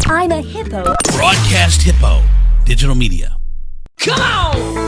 I'm a hippo. Broadcast Hippo. Digital media. Come on!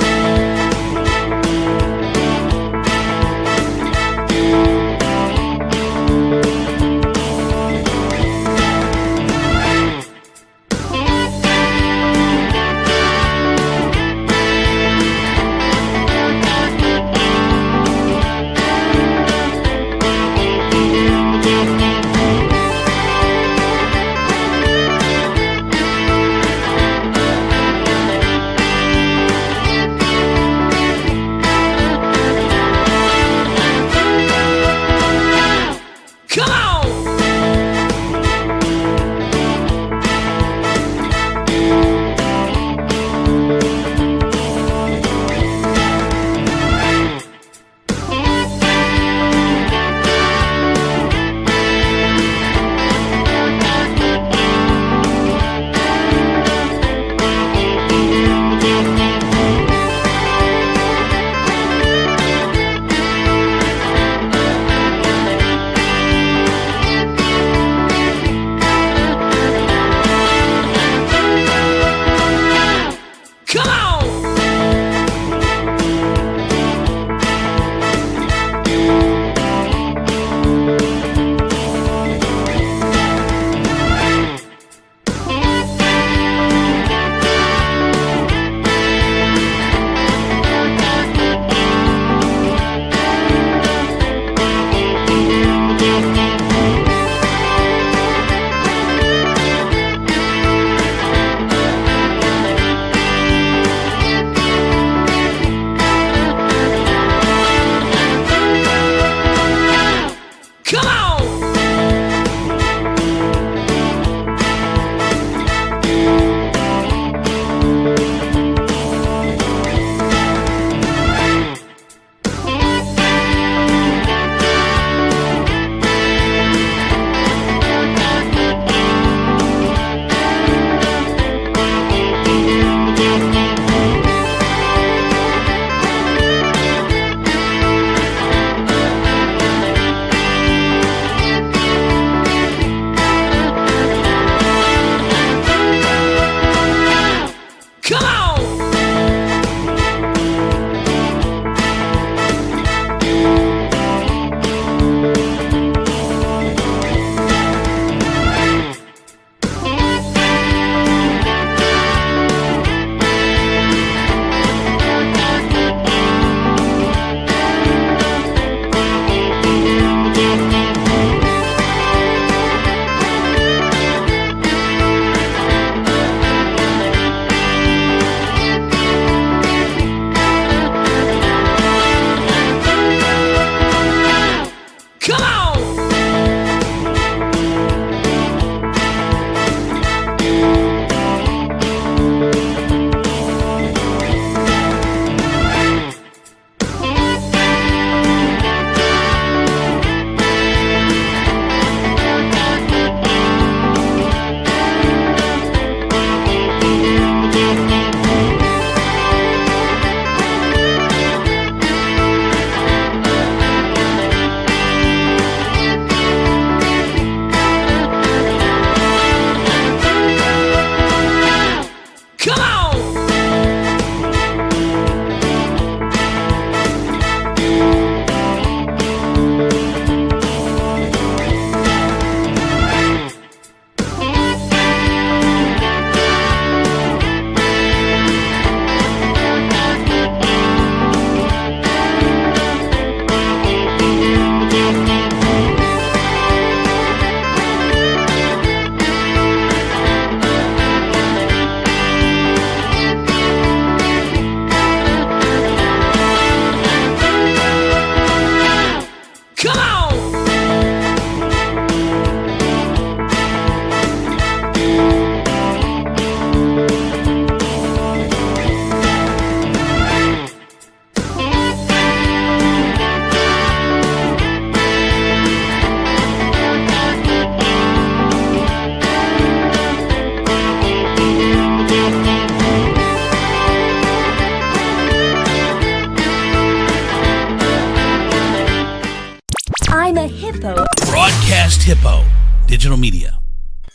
I'm a hippo. Broadcast Hippo. Digital media.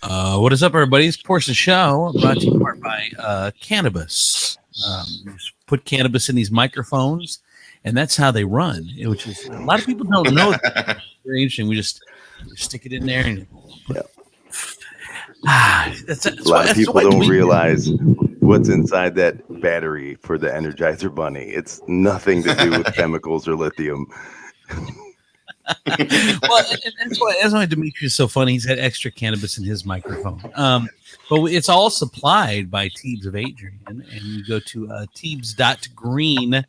What is up, everybody? It's Portion Show, brought to you in part by cannabis. Just put cannabis in these microphones, and that's how they run. Which is a lot of people don't know. It's very interesting. We just stick it in there, and a lot of people don't realize what's inside that battery for the Energizer Bunny. It's nothing to do with chemicals or lithium. Well, that's why Demetrius is so funny. He's got extra cannabis in his microphone. But it's all supplied by Teebs of Adrian, and you go to teebs.green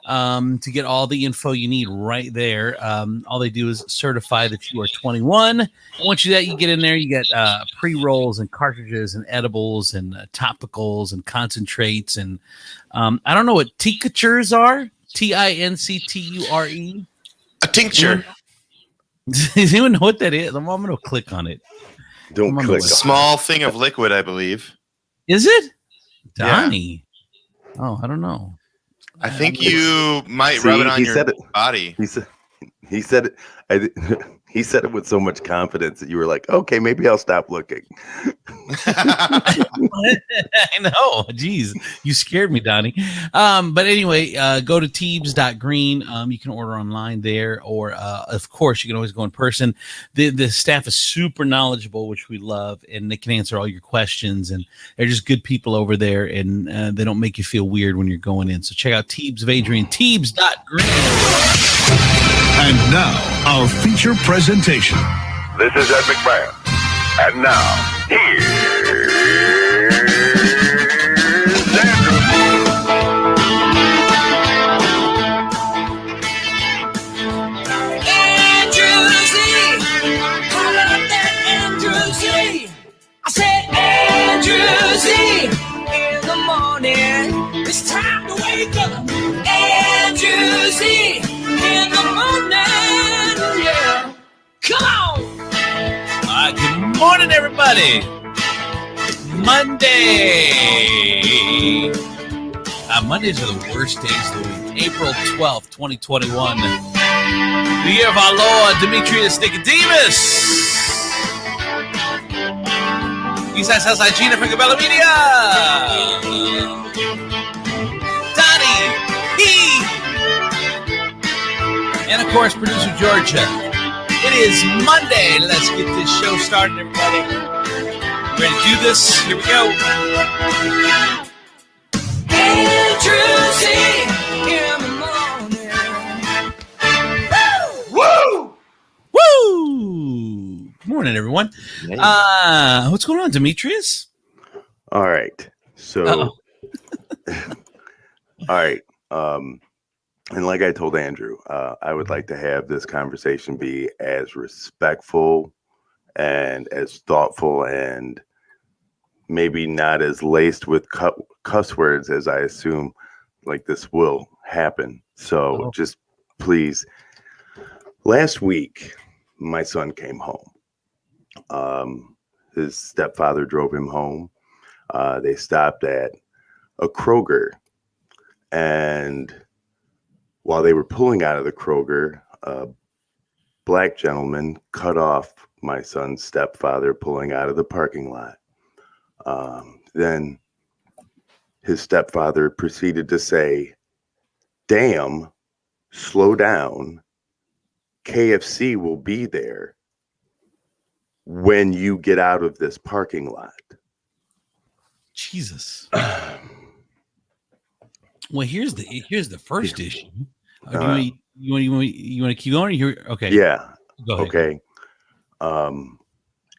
to get all the info you need right there. All they do is certify that you are 21. And once you get in there, you get pre-rolls and cartridges and edibles and topicals and concentrates. And I don't know what tinctures are. Tincture. A tincture. Does anyone know what that is? I'm going to click on it. Don't click. Small thing of liquid, I believe. Is it? Donnie. Yeah. Oh, I don't know. I think you might rub it on your body. He said it. He said it with so much confidence that you were like, okay, maybe I'll stop looking. I know. Jeez, you scared me, Donnie. But anyway, go to teebs.green. You can order online there, or of course, you can always go in person. The staff is super knowledgeable, which we love, and they can answer all your questions. And they're just good people over there, and they don't make you feel weird when you're going in. So check out Teebs of Adrian, teebs.green. And now, our feature presentation. This is Ed McMahon. And now, here's Andrew. Andrew Z. I love that Andrew Z. I said Andrew Z. In the morning, it's time to wake up. Andrew Z. In the morning, yeah. Come on. All right, good morning, everybody. Monday. Mondays are the worst days of the week. April 12th, 2021. The year of our Lord, Demetrius Nicodemus. Eastside, Southside, Gina, Francabella Media. Donnie, and of course, producer Georgia. It is Monday. Let's get this show started, everybody. Ready to do this? Here we go. Andrew Z. In the morning. Woo! Woo! Good morning, everyone. What's going on, Demetrius? All right. So, all right. And like I told Andrew, I would like to have this conversation be as respectful and as thoughtful and maybe not as laced with cuss words as I assume like this will happen. So just please, last week, my son came home. His stepfather drove him home. They stopped at a Kroger, and while they were pulling out of the Kroger, a black gentleman cut off my son's stepfather pulling out of the parking lot. Then his stepfather proceeded to say, "Damn, slow down. KFC will be there when you get out of this parking lot." Jesus. Well, here's the first issue. You want to keep going? Here, okay. Yeah. Go ahead. Okay. And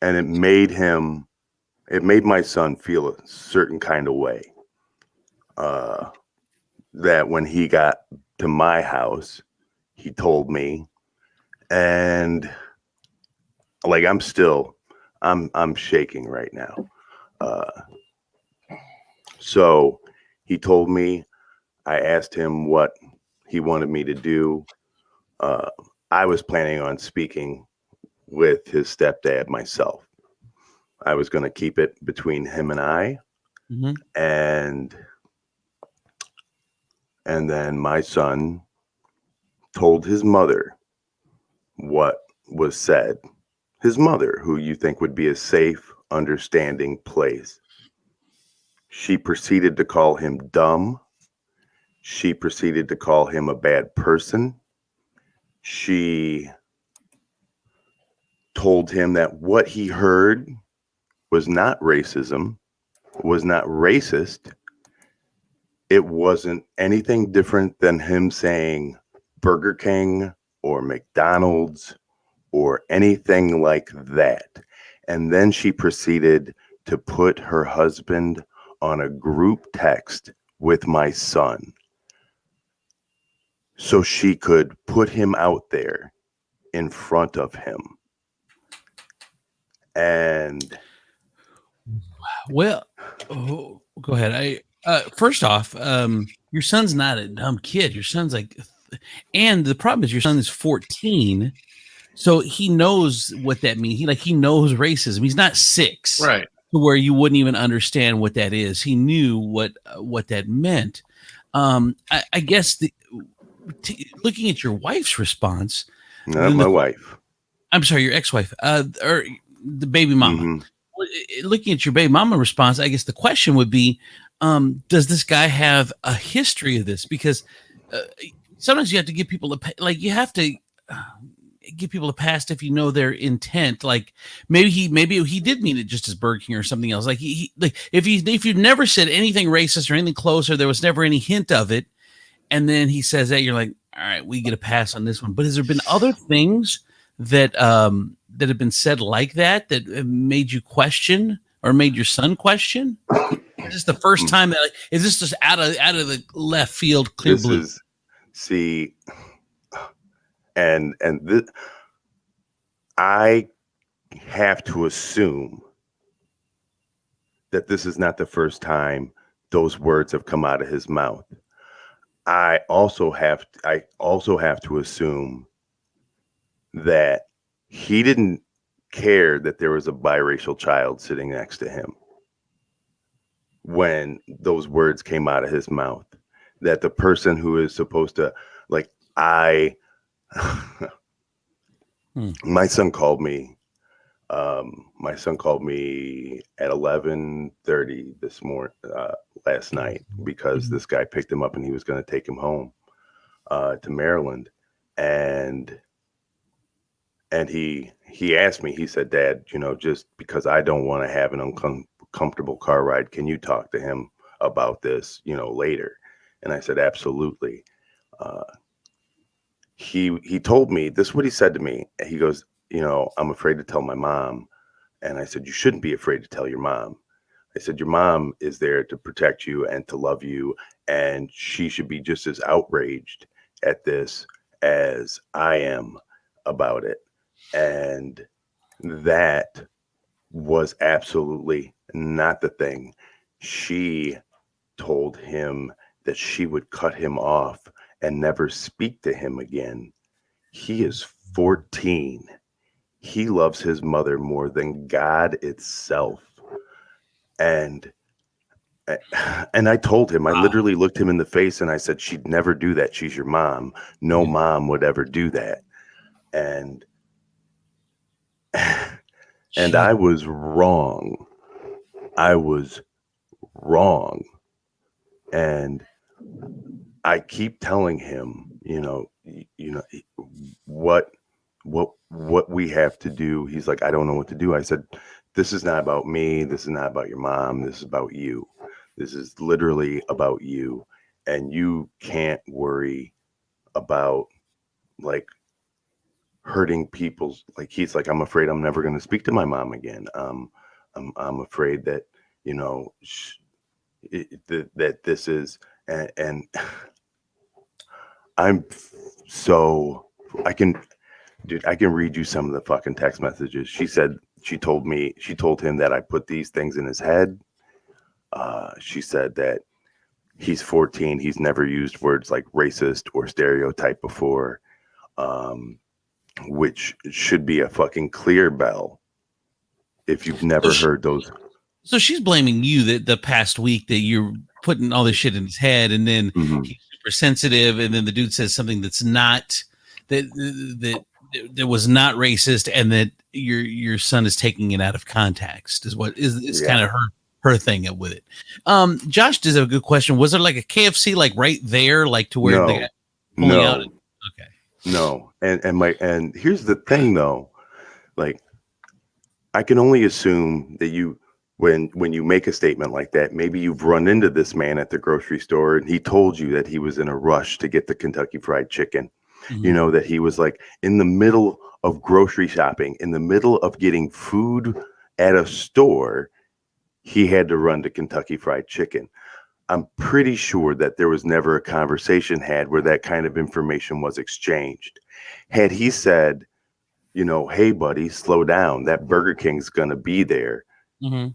it made my son feel a certain kind of way. That when he got to my house, he told me, and like I'm shaking right now. So he told me. I asked him what he wanted me to do. I was planning on speaking with his stepdad myself. I was going to keep it between him and I. Mm-hmm. And then my son told his mother what was said. His mother, who you think would be a safe, understanding place. She proceeded to call him dumb. She proceeded to call him a bad person. She told him that what he heard was not racism, was not racist. It wasn't anything different than him saying Burger King or McDonald's or anything like that. And then she proceeded to put her husband on a group text with my son so she could put him out there in front of him. And well, go ahead. First off, your son's not a dumb kid. Your son's like, and the problem is your son is 14, so he knows what that means. He knows racism. He's not 6, right? To where you wouldn't even understand what that is. He knew what that meant. I guess looking at your wife's response, not my wife. I'm sorry, your ex-wife, or the baby mama. Mm-hmm. Looking at your baby mama response, I guess the question would be, does this guy have a history of this? Because sometimes you have to give people you have to give people a pass if you know their intent. Like maybe he did mean it just as Burger King or something else. Like if you've never said anything racist or anything close, or there was never any hint of it, and then he says that, you're like, all right, we get a pass on this one. But has there been other things that that have been said like that made you question, or made your son question? Is this the first time that is this just out of the left field, clear blue? And this, I have to assume that this is not the first time those words have come out of his mouth. I also have to assume that he didn't care that there was a biracial child sitting next to him when those words came out of his mouth. That the person who is supposed to, my son called me. My son called me at 11:30 last night, because this guy picked him up and he was going to take him home to Maryland, and he asked me. He said, "Dad, just because I don't want to have an uncomfortable car ride, can you talk to him about this, later?" And I said, "Absolutely." He told me this is what he said to me. He goes, "I'm afraid to tell my mom." And I said, "You shouldn't be afraid to tell your mom." I said, "Your mom is there to protect you and to love you, and she should be just as outraged at this as I am about it." And that was absolutely not the thing. She told him that she would cut him off and never speak to him again. He is 14. He loves his mother more than God itself. And I told him, I literally looked him in the face and I said, "She'd never do that. She's your mom. No mom would ever do that." And I was wrong. I was wrong. And I keep telling him, what we have to do. He's like, "I don't know what to do." I said, "This is not about me. This is not about your mom. This is about you. This is literally about you. And you can't worry about hurting people's." He's like, "I'm afraid I'm never going to speak to my mom again. I'm afraid that, that this is," and I'm so I can read you some of the fucking text messages. She told him that I put these things in his head. She said that he's 14. He's never used words like racist or stereotype before, which should be a fucking clear bell if you've never heard those. So she's blaming you that the past week that you're putting all this shit in his head, and then he's super sensitive, and then the dude says something that's not that that was not racist, and that your son is taking it out of context is what is kind of her thing with it. Josh does have a good question. Was there like a KFC like right there, like to where they got pulling out? Okay. No. And here's the thing though, like I can only assume that when you make a statement like that, maybe you've run into this man at the grocery store and he told you that he was in a rush to get the Kentucky Fried Chicken. Mm-hmm. You know, that he was like in the middle of grocery shopping, in the middle of getting food at a store, he had to run to Kentucky Fried Chicken. I'm pretty sure that there was never a conversation had where that kind of information was exchanged. Had he said, you know, hey, buddy, slow down. That Burger King's going to be there. Mm-hmm.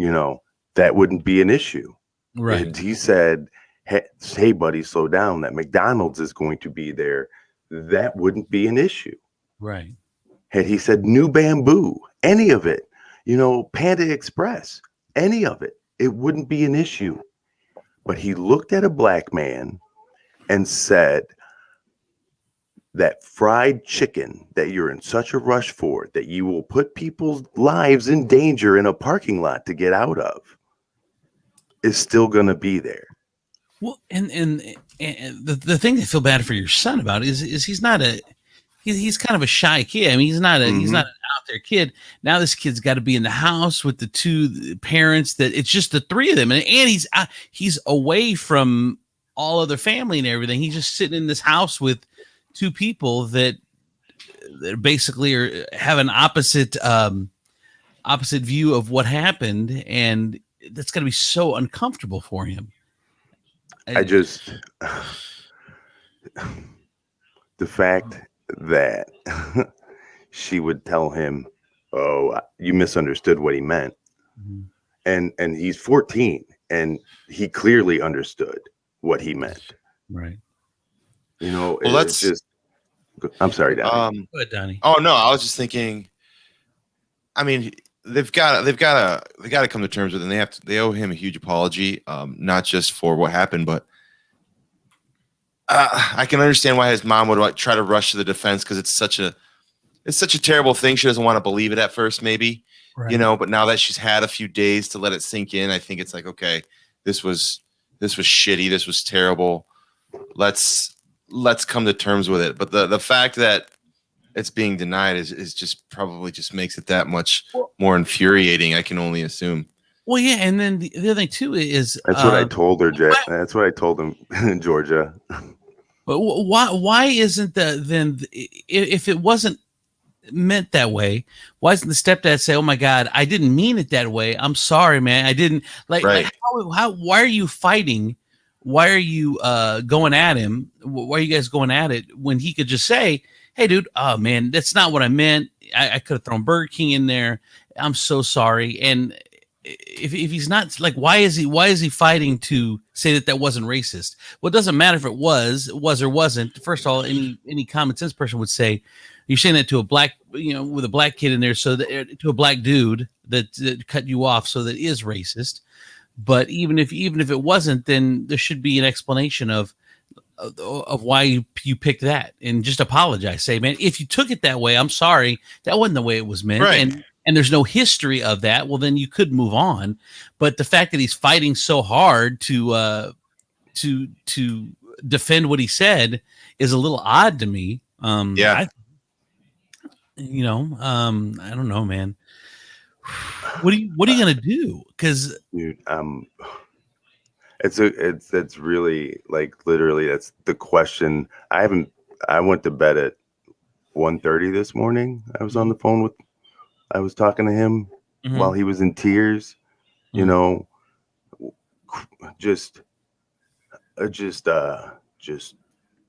You know, that wouldn't be an issue. Right. Had he said, hey, buddy, slow down. That McDonald's is going to be there. That wouldn't be an issue. Right. Had he said New Bamboo, any of it, you know, Panda Express, any of it, it wouldn't be an issue. But he looked at a black man and said, that fried chicken that you're in such a rush for, that you will put people's lives in danger in a parking lot to get out of, is still going to be there. Well, and the thing I feel bad for your son about is he's not he's kind of a shy kid. I mean, he's not an out there kid. Now this kid's got to be in the house with the two parents. That it's just the three of them, and he's away from all other family and everything. He's just sitting in this house with two people that basically have an opposite view of what happened, and that's going to be so uncomfortable for him. The fact that she would tell him, "Oh, you misunderstood what he meant," and he's 14, and he clearly understood what he meant. Right. You know, well, it's just. I'm sorry, Donnie. Go ahead, Donnie. Oh no, I was just thinking. I mean, they've got to come to terms with it. And they owe him a huge apology, not just for what happened, but I can understand why his mom would like try to rush to the defense because it's such a terrible thing. She doesn't want to believe it at first, maybe, you know. But now that she's had a few days to let it sink in, I think it's like, okay, this was shitty. This was terrible. Let's come to terms with it. But the fact that it's being denied is just probably just makes it that much more infuriating. I can only assume. Well, yeah, and then the other thing too is that's what I told her, Jay. That's what I told him in Georgia. But why isn't then if it wasn't meant that way, why doesn't the stepdad say, "Oh my God, I didn't mean it that way. I'm sorry, man. I didn't like how why are you fighting? Why are you going at him? Why are you guys going at it when he could just say, hey, dude, oh, man, that's not what I meant. I could have thrown Burger King in there. I'm so sorry." And if he's not like, why is he fighting to say that wasn't racist? Well, it doesn't matter if it was or wasn't. First of all, any common sense person would say, you're saying that to a black, you know, with a black kid in there, so that to a black dude that cut you off, so that is racist. But even if it wasn't, then there should be an explanation of why you picked that, and just apologize. Say, man, if you took it that way, I'm sorry. That wasn't the way it was meant. Right. And there's no history of that. Well, then you could move on. But the fact that he's fighting so hard to defend what he said is a little odd to me. I don't know, man. What are you gonna do? Because dude, it's really like literally that's the question. I went to bed at 1:30 this morning. I was talking to him while he was in tears. You know, just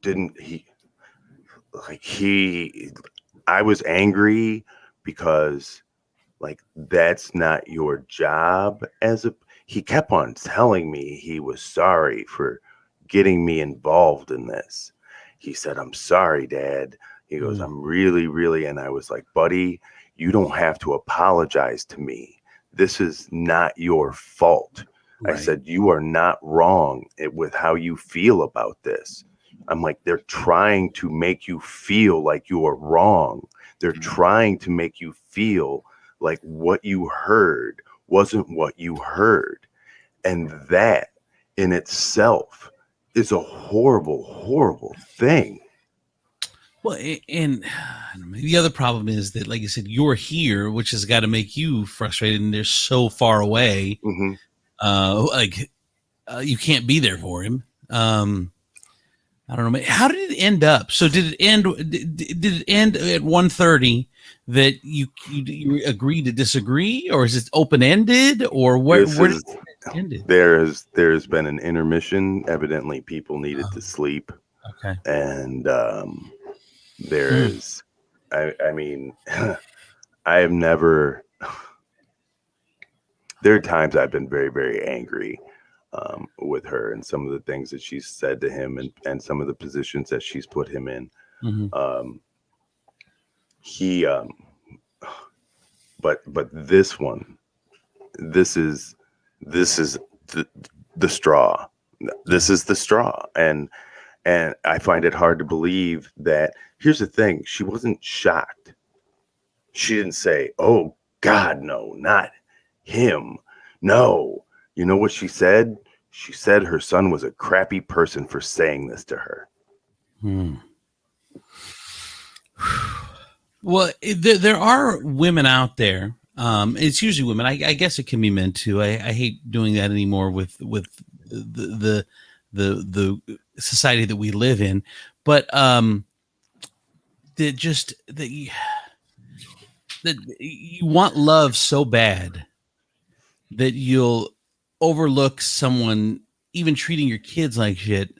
didn't I was angry because like that's not your job he kept on telling me he was sorry for getting me involved in this. He said, "I'm sorry, Dad." He goes, "I'm really, really," and I was like, "Buddy, you don't have to apologize to me. This is not your fault." Right. I said, "You are not wrong with how you feel about this. I'm like, they're trying to make you feel like you are wrong. They're trying to make you feel like what you heard wasn't what you heard. And that in itself is a horrible, horrible thing. Well, and the other problem is that, like you said, you're here, which has got to make you frustrated, and they're so far away. Mm-hmm. You can't be there for him. I don't know. How did it end up? So did it end? Did it end at 1:30 that you agreed to disagree, or is it open ended, or where did it end? There's been an intermission. Evidently, people needed to sleep. Okay. And there's, I mean, I have never. There are times I've been very, very angry with her and some of the things that she's said to him and some of the positions that she's put him in. Mm-hmm. But this one, this is the straw. This is the straw. And I find it hard to believe that. Here's the thing. She wasn't shocked. She didn't say, oh God, no, not him. No. You know what she said? She said her son was a crappy person for saying this to her. Well, there are women out there. It's usually women. I guess it can be men too. I hate doing that anymore with the society that we live in. But that you want love so bad that you'll overlook someone even treating your kids like shit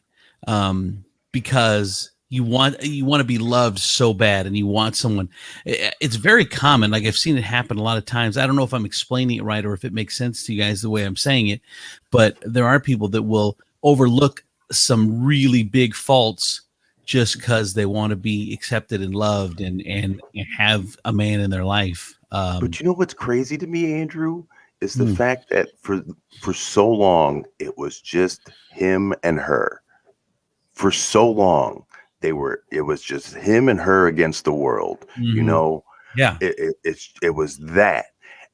because you want to be loved so bad, and you want someone. It's very common. Like, I've seen it happen a lot of times. I don't know if I'm explaining it right or if it makes sense to you guys the way I'm saying it, but there are people that will overlook some really big faults just because they want to be accepted and loved and have a man in their life. But you know what's crazy to me, Andrew, is the fact that for so long it was just him and her. For so long it was just him and her against the world. You know, it was that.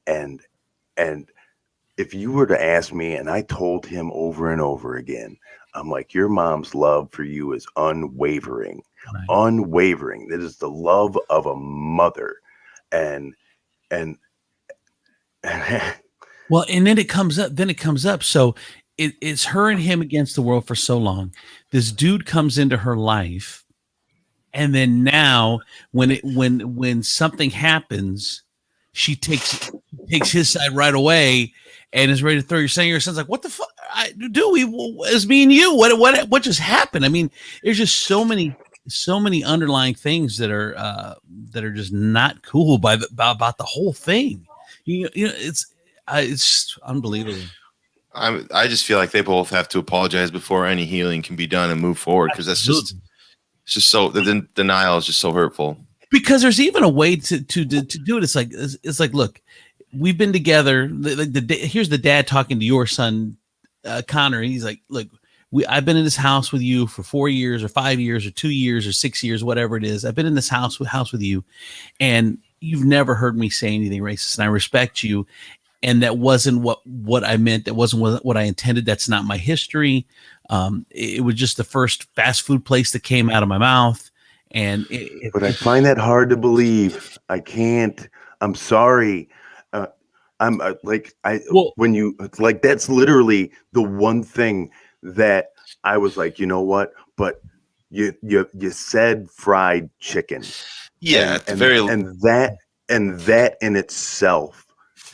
And if you were to ask me, and I told him over and over again, I'm like, your mom's love for you is unwavering. Right. Unwavering. That is the love of a mother. And well, and then it comes up. So it's her and him against the world for so long. This dude comes into her life, and then now when something happens, she takes his side right away and is ready to throw your son. Your son's like, what the fuck? It's me and you. What just happened? I mean, there's just so many underlying things that are just not cool about the whole thing. You know, it's unbelievable. I just feel like they both have to apologize before any healing can be done and move forward, because it's just so the denial is just so hurtful. Because there's even a way to do it. It's like, look, we've been together. Here's the dad talking to your son, Connor. He's like, look, I've been in this house with you for 4 years or 5 years or 2 years or 6 years, whatever it is. I've been in this house with you, and you've never heard me say anything racist, and I respect you. And that wasn't what I meant. That wasn't what I intended. That's not my history. It was just the first fast food place that came out of my mouth. But I find that hard to believe. I can't. I'm sorry. It's like, that's literally the one thing that I was like, you know what? But you said fried chicken. Yeah, and that in itself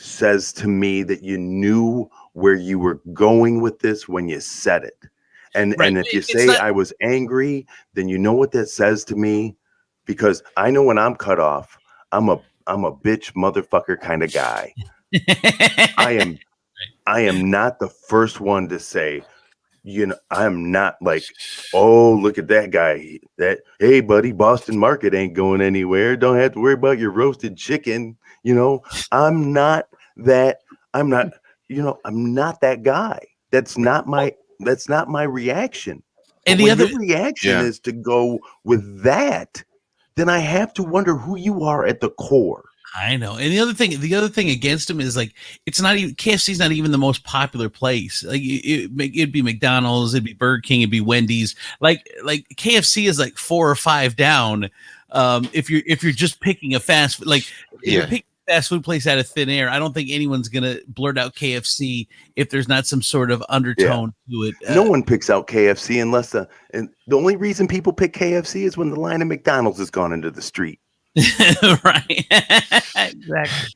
says to me that you knew where you were going with this when you said it. And if you say I was angry, then you know what that says to me, because I know when I'm cut off, I'm a bitch motherfucker kind of guy. I am not the first one to say, you know, I'm not like, oh, look at that guy. Hey, buddy, Boston Market ain't going anywhere. Don't have to worry about your roasted chicken. You know, I'm not that guy. That's not my reaction. But And the when other, your reaction Yeah. is to go with that, then I have to wonder who you are at the core. I know. And the other thing against him is like, it's not even KFC's not even the most popular place. Like it'd be McDonald's, it'd be Burger King, it'd be Wendy's. Like KFC is like 4 or 5 down. If you're just picking a fast food, like if you're picking a fast food place out of thin air, I don't think anyone's gonna blurt out KFC if there's not some sort of undertone to it. No one picks out KFC unless and the only reason people pick KFC is when the line of McDonald's has gone into the street. Right. Exactly.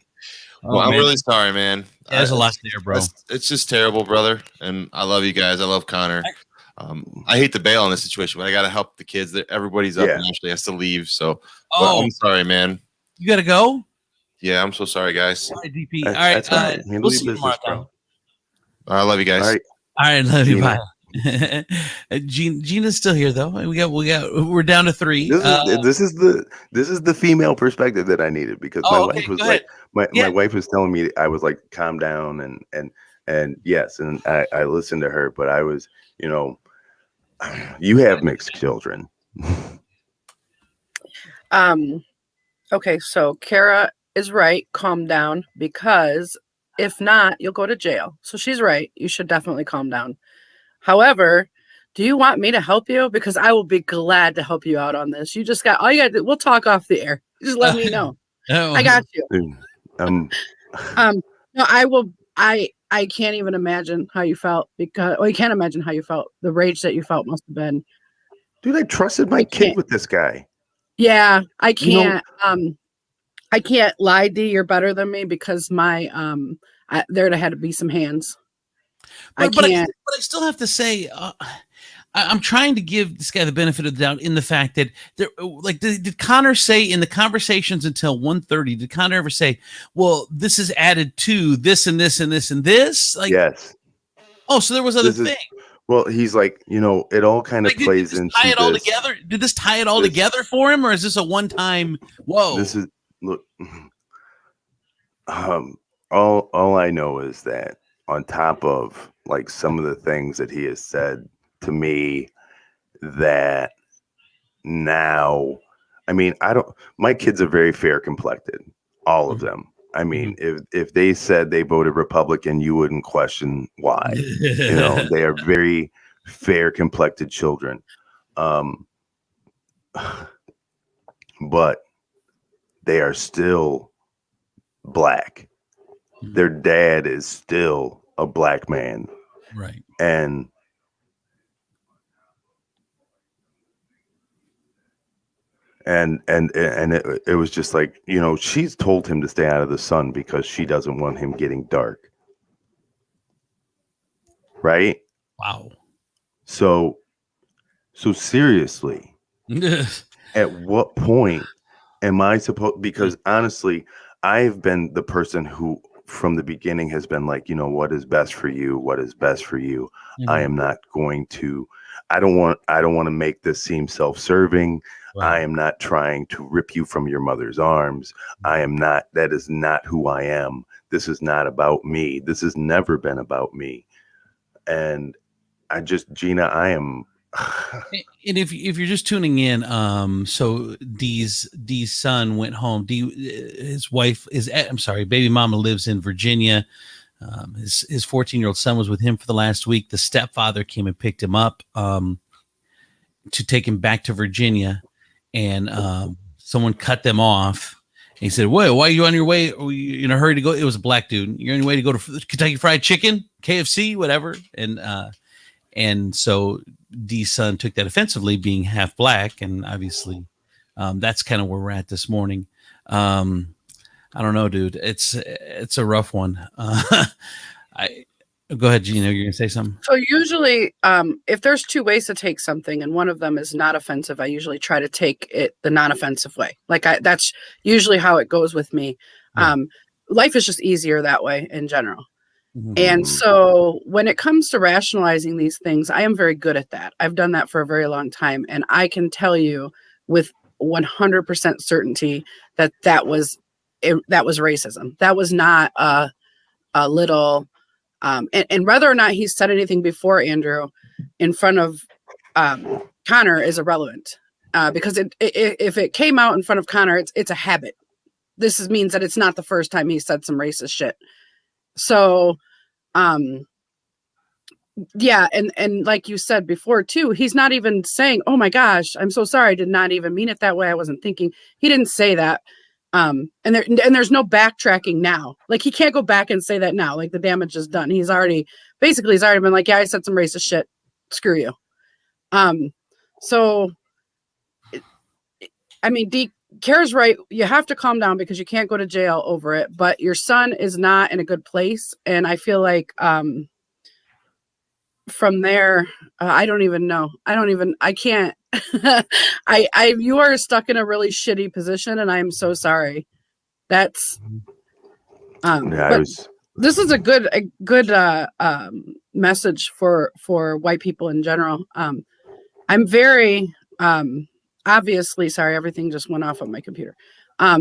Well, I'm really sorry, man. There's a lot there, bro. It's just terrible, brother. And I love you guys. I love Connor. I hate to bail on this situation, but I got to help the kids. Everybody's up and Ashley has to leave. So I'm sorry, man. You got to go? Yeah, I'm so sorry, guys. All right, DP. All right. We'll see you tomorrow, bro. I love you guys. All right. All right, love you. Bye. Gina's still here though. We're down to 3. This is the female perspective that I needed because my wife was like my wife was telling me I was like calm down and yes, and I listened to her, but I was, you have mixed children. Okay, so Kara is right. Calm down, because if not, you'll go to jail. So she's right. You should definitely calm down. However, do you want me to help you? Because I will be glad to help you out on this. All you got to do, we'll talk off the air. Just let me know. I got you. No, I will. I can't even imagine how you felt because you can't imagine how you felt. The rage that you felt must have been. Dude, I trusted my kid with this guy. Yeah, I can't. I can't lie, D. You're better than me because there had to be some hands. But I still have to say, I'm trying to give this guy the benefit of the doubt in the fact that did Connor say in the conversations until 1:30? Did Connor ever say, "Well, this is added to this and this and this and this"? Like, yes. Oh, so there was other things. Well, he's like, it all kind of plays into tie it all together. Did this tie it all together for him, or is this a one-time? Whoa! This is look. All I know is that on top of like some of the things that he has said to me, that now, I mean, my kids are very fair complected, all of them. I mean, if they said they voted Republican, you wouldn't question why. They are very fair complected children. But they are still black. Their dad is still a black man. Right. And it was just like, she's told him to stay out of the sun because she doesn't want him getting dark. Right? Wow. So seriously, at what point am I supposed, because honestly, I've been the person who from the beginning has been like, what is best for you? What is best for you? Mm-hmm. I am not going to, I don't want to make this seem self-serving. Right. I am not trying to rip you from your mother's arms. That is not who I am. This is not about me. This has never been about me. And Gina, I am. And if you're just tuning in, so Dee's son went home. His wife baby mama lives in Virginia. His 14-year-old son was with him for the last week. The stepfather came and picked him up to take him back to Virginia, and someone cut them off. And he said, "Wait, why are you on your way? Are you in a hurry to go?" It was a black dude. "You're on your way to go to Kentucky Fried Chicken, KFC, whatever." And so Dee's son took that offensively, being half black, and obviously that's kind of where we're at this morning. I don't know, dude. It's a rough one. Go ahead, Gina. You're gonna say something. So usually, if there's 2 ways to take something, and one of them is not offensive, I usually try to take it the non-offensive way. That's usually how it goes with me. Yeah. Life is just easier that way in general. Mm-hmm. And so when it comes to rationalizing these things, I am very good at that. I've done that for a very long time. And I can tell you with 100% certainty that was racism. That was not a little, and whether or not he said anything before, Andrew, in front of Connor is irrelevant because if it came out in front of Connor, it's a habit. This means that it's not the first time he said some racist shit. So, yeah, and like you said before too, he's not even saying, "Oh my gosh, I'm so sorry. I did not even mean it that way. I wasn't thinking." He didn't say that. And there's no backtracking now. Like he can't go back and say that now. Like the damage is done. He's already been like, "Yeah, I said some racist shit. Screw you." So, I mean, Kara's right. You have to calm down because you can't go to jail over it. But your son is not in a good place, and I feel like from there, I don't even know. I can't. You are stuck in a really shitty position, and I'm so sorry. That's. This is a good message for white people in general. I'm very obviously sorry. Everything just went off on my computer. I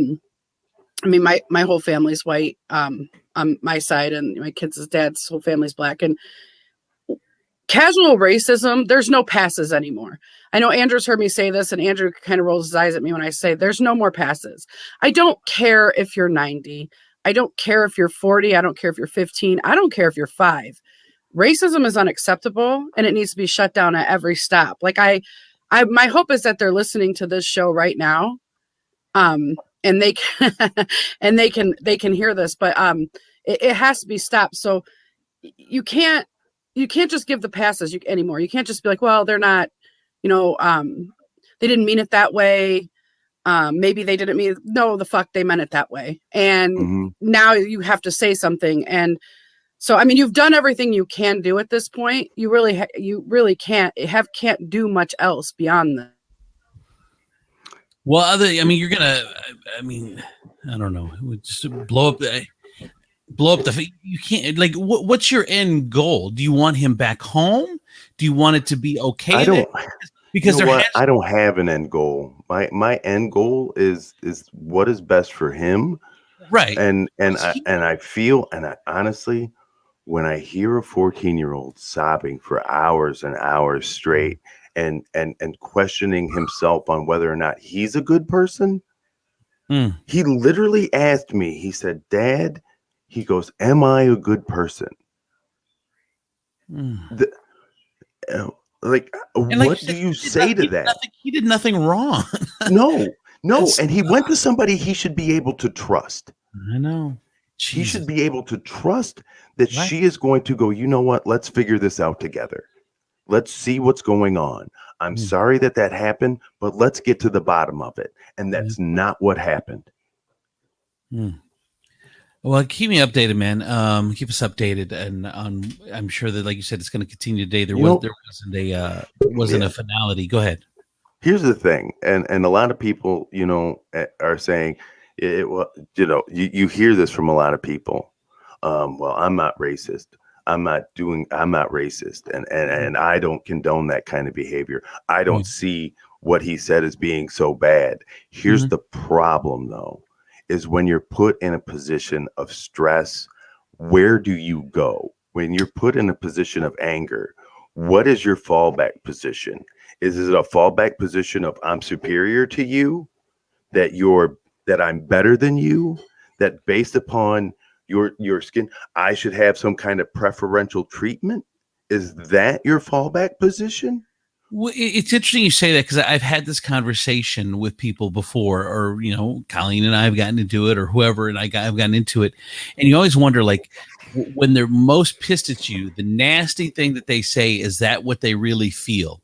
mean, my whole family's white on my side, and my kids' dad's whole family's black. And casual racism, there's no passes anymore. I know Andrew's heard me say this, and Andrew kind of rolls his eyes at me when I say there's no more passes. I don't care if you're 90. I don't care if you're 40. I don't care if you're 15. I don't care if you're 5. Racism is unacceptable, and it needs to be shut down at every stop. Like my hope is that they're listening to this show right now, and they can hear this, but it has to be stopped. So you can't just give the passes anymore. You can't just be like, well, they're not, they didn't mean it that way. Maybe they didn't mean, no, the fuck, they meant it that way. And now you have to say something. And so, I mean, you've done everything you can do at this point. You really can't do much else beyond that. Well, I don't know. It would just blow up the. You can't, like, what's your end goal? Do you want him back home? Do you want it to be okay? I don't have an end goal. My end goal is what is best for him. Right. And I feel, and I honestly, when I hear a 14-year-old sobbing for hours and hours straight and questioning himself on whether or not he's a good person, he literally asked me, he said, "Dad," he goes, "Am I a good person?" What do you say to that? He did nothing wrong. No. And he went to somebody he should be able to trust. I know. Jesus. He should be able to trust that she is going to go, you know what? Let's figure this out together. Let's see what's going on. I'm sorry that happened, but let's get to the bottom of it. And that's not what happened. Well, keep me updated, man. Keep us updated, and I'm sure that, like you said, it's going to continue today. There wasn't a finality. Go ahead. Here's the thing, and a lot of people, are saying, you hear this from a lot of people. Well, I'm not racist. I'm not racist, and I don't condone that kind of behavior. I don't see what he said as being so bad. Here's the problem, though. Is when you're put in a position of stress, where do you go? When you're put in a position of anger, what is your fallback position? Is it a fallback position of I'm superior to you, that I'm better than you, that based upon your skin, I should have some kind of preferential treatment? Is that your fallback position? Well, it's interesting you say that, because I've had this conversation with people before, or, Colleen and I have gotten into it, or whoever, and I've gotten into it. And you always wonder, like, when they're most pissed at you, the nasty thing that they say, is that what they really feel?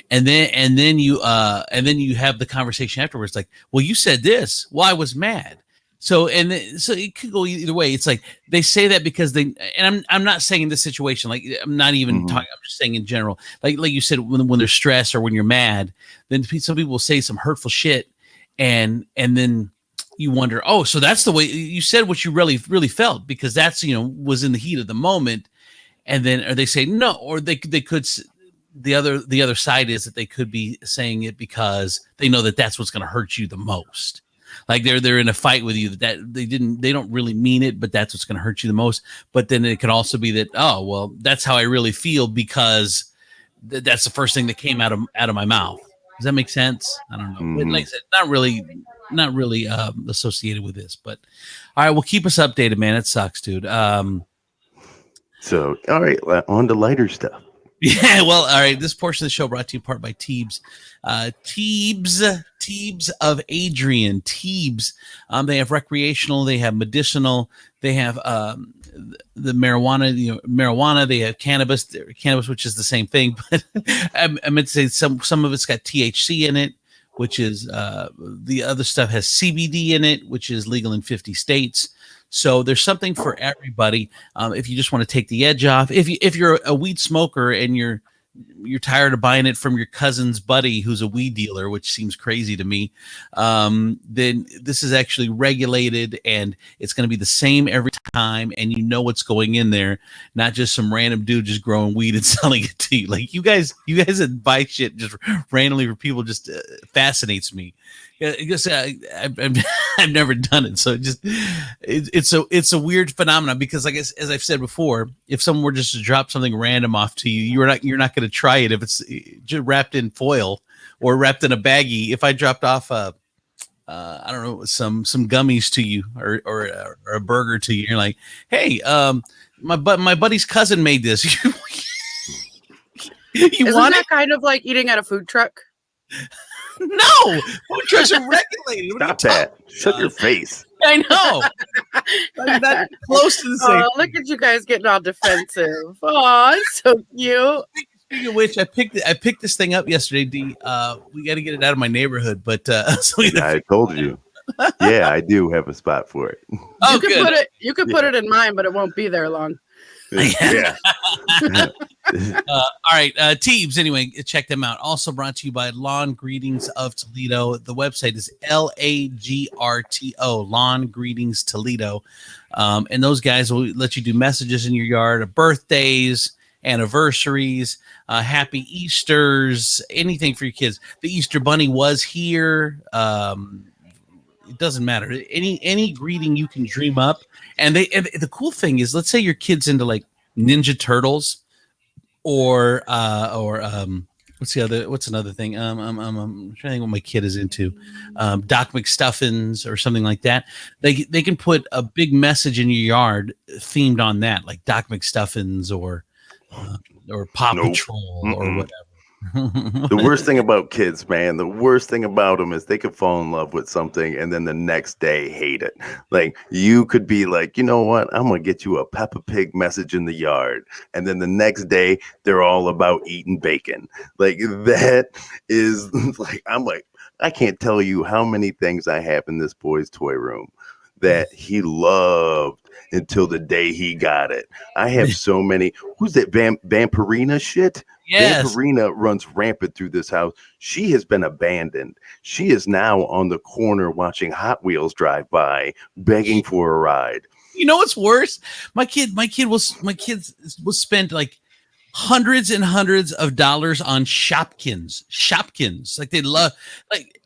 And then you have the conversation afterwards, like, well, you said this. Well, I was mad. So it could go either way. It's like they say that because I'm not saying in this situation, like, I'm not even talking, I'm just saying in general, like you said, when they're stressed or when you're mad, then some people will say some hurtful shit, and then you wonder, oh, so that's the way you said what you really, really felt, because that's, was in the heat of the moment. And then, or they say no, or they could, the other side is that they could be saying it because they know that that's what's going to hurt you the most. Like they're in a fight with you that they don't really mean it, but that's what's going to hurt you the most. But then it can also be that, oh, well, that's how I really feel because that's the first thing that came out of my mouth. Does that make sense? I don't know. But Mhm. like I said, not really associated with this. But all right, well, keep us updated, man. It sucks, dude. So, all right, on to lighter stuff. Yeah, well, all right. This portion of the show brought to you in part by Teebs. Teebs of Adrian. Teebs. They have recreational. They have medicinal. They have the marijuana. They have cannabis, which is the same thing. But I meant to say some of it's got THC in it, which is the other stuff has CBD in it, which is legal in 50 states. So there's something for everybody. If you just want to take the edge off, if you're a weed smoker and you're tired of buying it from your cousin's buddy who's a weed dealer, which seems crazy to me, then this is actually regulated and it's going to be the same every time, and you know what's going in there, not just some random dude just growing weed and selling it to you. Like you guys that buy shit just randomly for people just fascinates me. Yeah, I guess I've never done it, so it's a weird phenomenon because, like as I've said before, if someone were just to drop something random off to you, you're not going to try it if it's just wrapped in foil or wrapped in a baggie. If I dropped off I don't know, some gummies to you or a burger to you, you're like, hey, my buddy's cousin made this. Isn't that kind of like eating at a food truck? No, food trucks are regulated. Stop that. Shut your face. I know. I'm not close to the same. Oh, look at you guys getting all defensive. Oh, it's so cute. Speaking of which, I picked this thing up yesterday, D. We got to get it out of my neighborhood, but so I told you. Yeah, I do have a spot for it. Oh, you could put it in mine, but it won't be there long. Yeah. All right, Teebs. Anyway, check them out. Also brought to you by Lawn Greetings of Toledo. The website is LAGRTO, Lawn Greetings Toledo, and those guys will let you do messages in your yard, birthdays, anniversaries, happy Easters, anything for your kids. The Easter Bunny was here. It doesn't matter. Any greeting you can dream up. And the cool thing is, let's say your kid's into like Ninja Turtles or what's another thing? I'm trying to think what my kid is into. Doc McStuffins or something like that. They can put a big message in your yard themed on that, like Doc McStuffins or Paw Patrol or whatever. The worst thing about kids, man, the worst thing about them is they could fall in love with something and then the next day hate it. Like you could be like, you know what? I'm going to get you a Peppa Pig message in the yard. And then the next day they're all about eating bacon. Like that is like, I'm like, I can't tell you how many things I have in this boy's toy room that he loved until the day he got it. I have so many. Who's that? Vampirina shit? Yes. Vampirina runs rampant through this house. She has been abandoned. She is now on the corner watching Hot Wheels drive by, begging for a ride. You know what's worse? My kids will spend like hundreds and hundreds of dollars on Shopkins. Like they love, like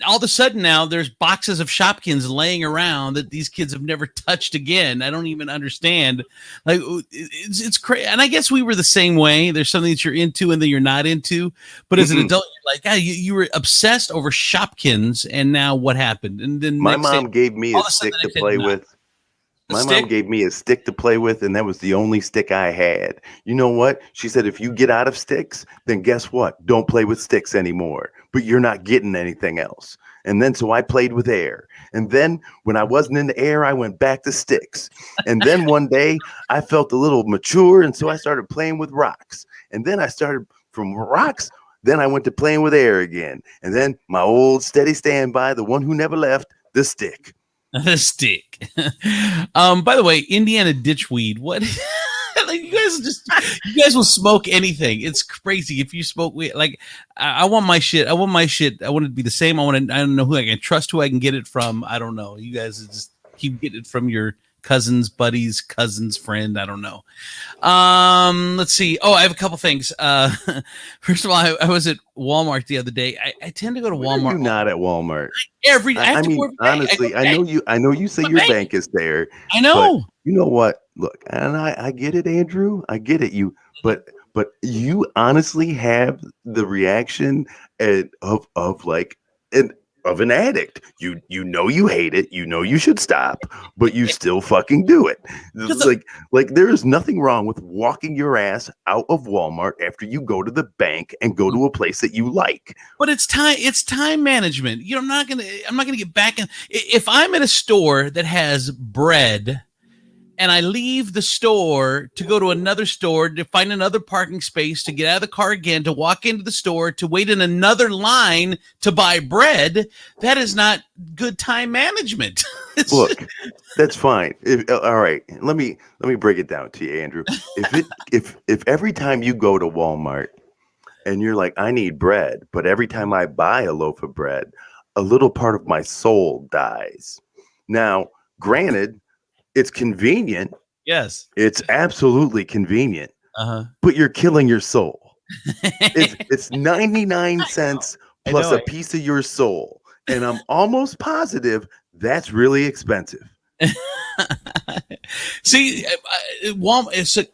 all of a sudden now there's boxes of Shopkins laying around that these kids have never touched again. I don't even understand. Like it's crazy. And I guess we were the same way. There's something that you're into and that you're not into. But as an adult, you're like, you were obsessed over Shopkins. And now what happened? And then my mom gave me a stick to play with. My mom gave me a stick to play with, and that was the only stick I had. You know what? She said, if you get out of sticks, then guess what? Don't play with sticks anymore. But you're not getting anything else. And then so I played with air. And then when I wasn't in the air, I went back to sticks. And then one day I felt a little mature, and so I started playing with rocks. And then I started from rocks. Then I went to playing with air again. And then my old steady standby, the one who never left, the stick. The stick. By the way, Indiana ditchweed. What? Like you guys will smoke anything. It's crazy if you smoke weed. Like I want my shit. I want it to be the same. I don't know who I can trust, who I can get it from. I don't know. You guys just keep getting it from your cousin's buddy's cousin's friend. I don't know. Let's see. Oh, I have a couple things. First of all, I was at Walmart the other day. I tend to go to Walmart. You're not at Walmart. I mean, honestly, I know you say your bank is there. I know. You know what? Look, and I get it, Andrew. I get it. But but you honestly have the reaction of like an addict. You know you hate it, you know you should stop, but you still fucking do it. It's like there is nothing wrong with walking your ass out of Walmart after you go to the bank and go to a place that you like. But it's time management. I'm not gonna get back in. If I'm at a store that has bread and I leave the store to go to another store to find another parking space, to get out of the car again, to walk into the store, to wait in another line to buy bread, that is not good time management. Look, that's fine. All right, let me break it down to you, Andrew. If every time you go to Walmart and you're like, I need bread, but every time I buy a loaf of bread, a little part of my soul dies. Now, granted, it's convenient. Yes. It's absolutely convenient. Uh-huh. But you're killing your soul. It's 99 cents plus a piece of your soul. And I'm almost positive that's really expensive. See, Walmart.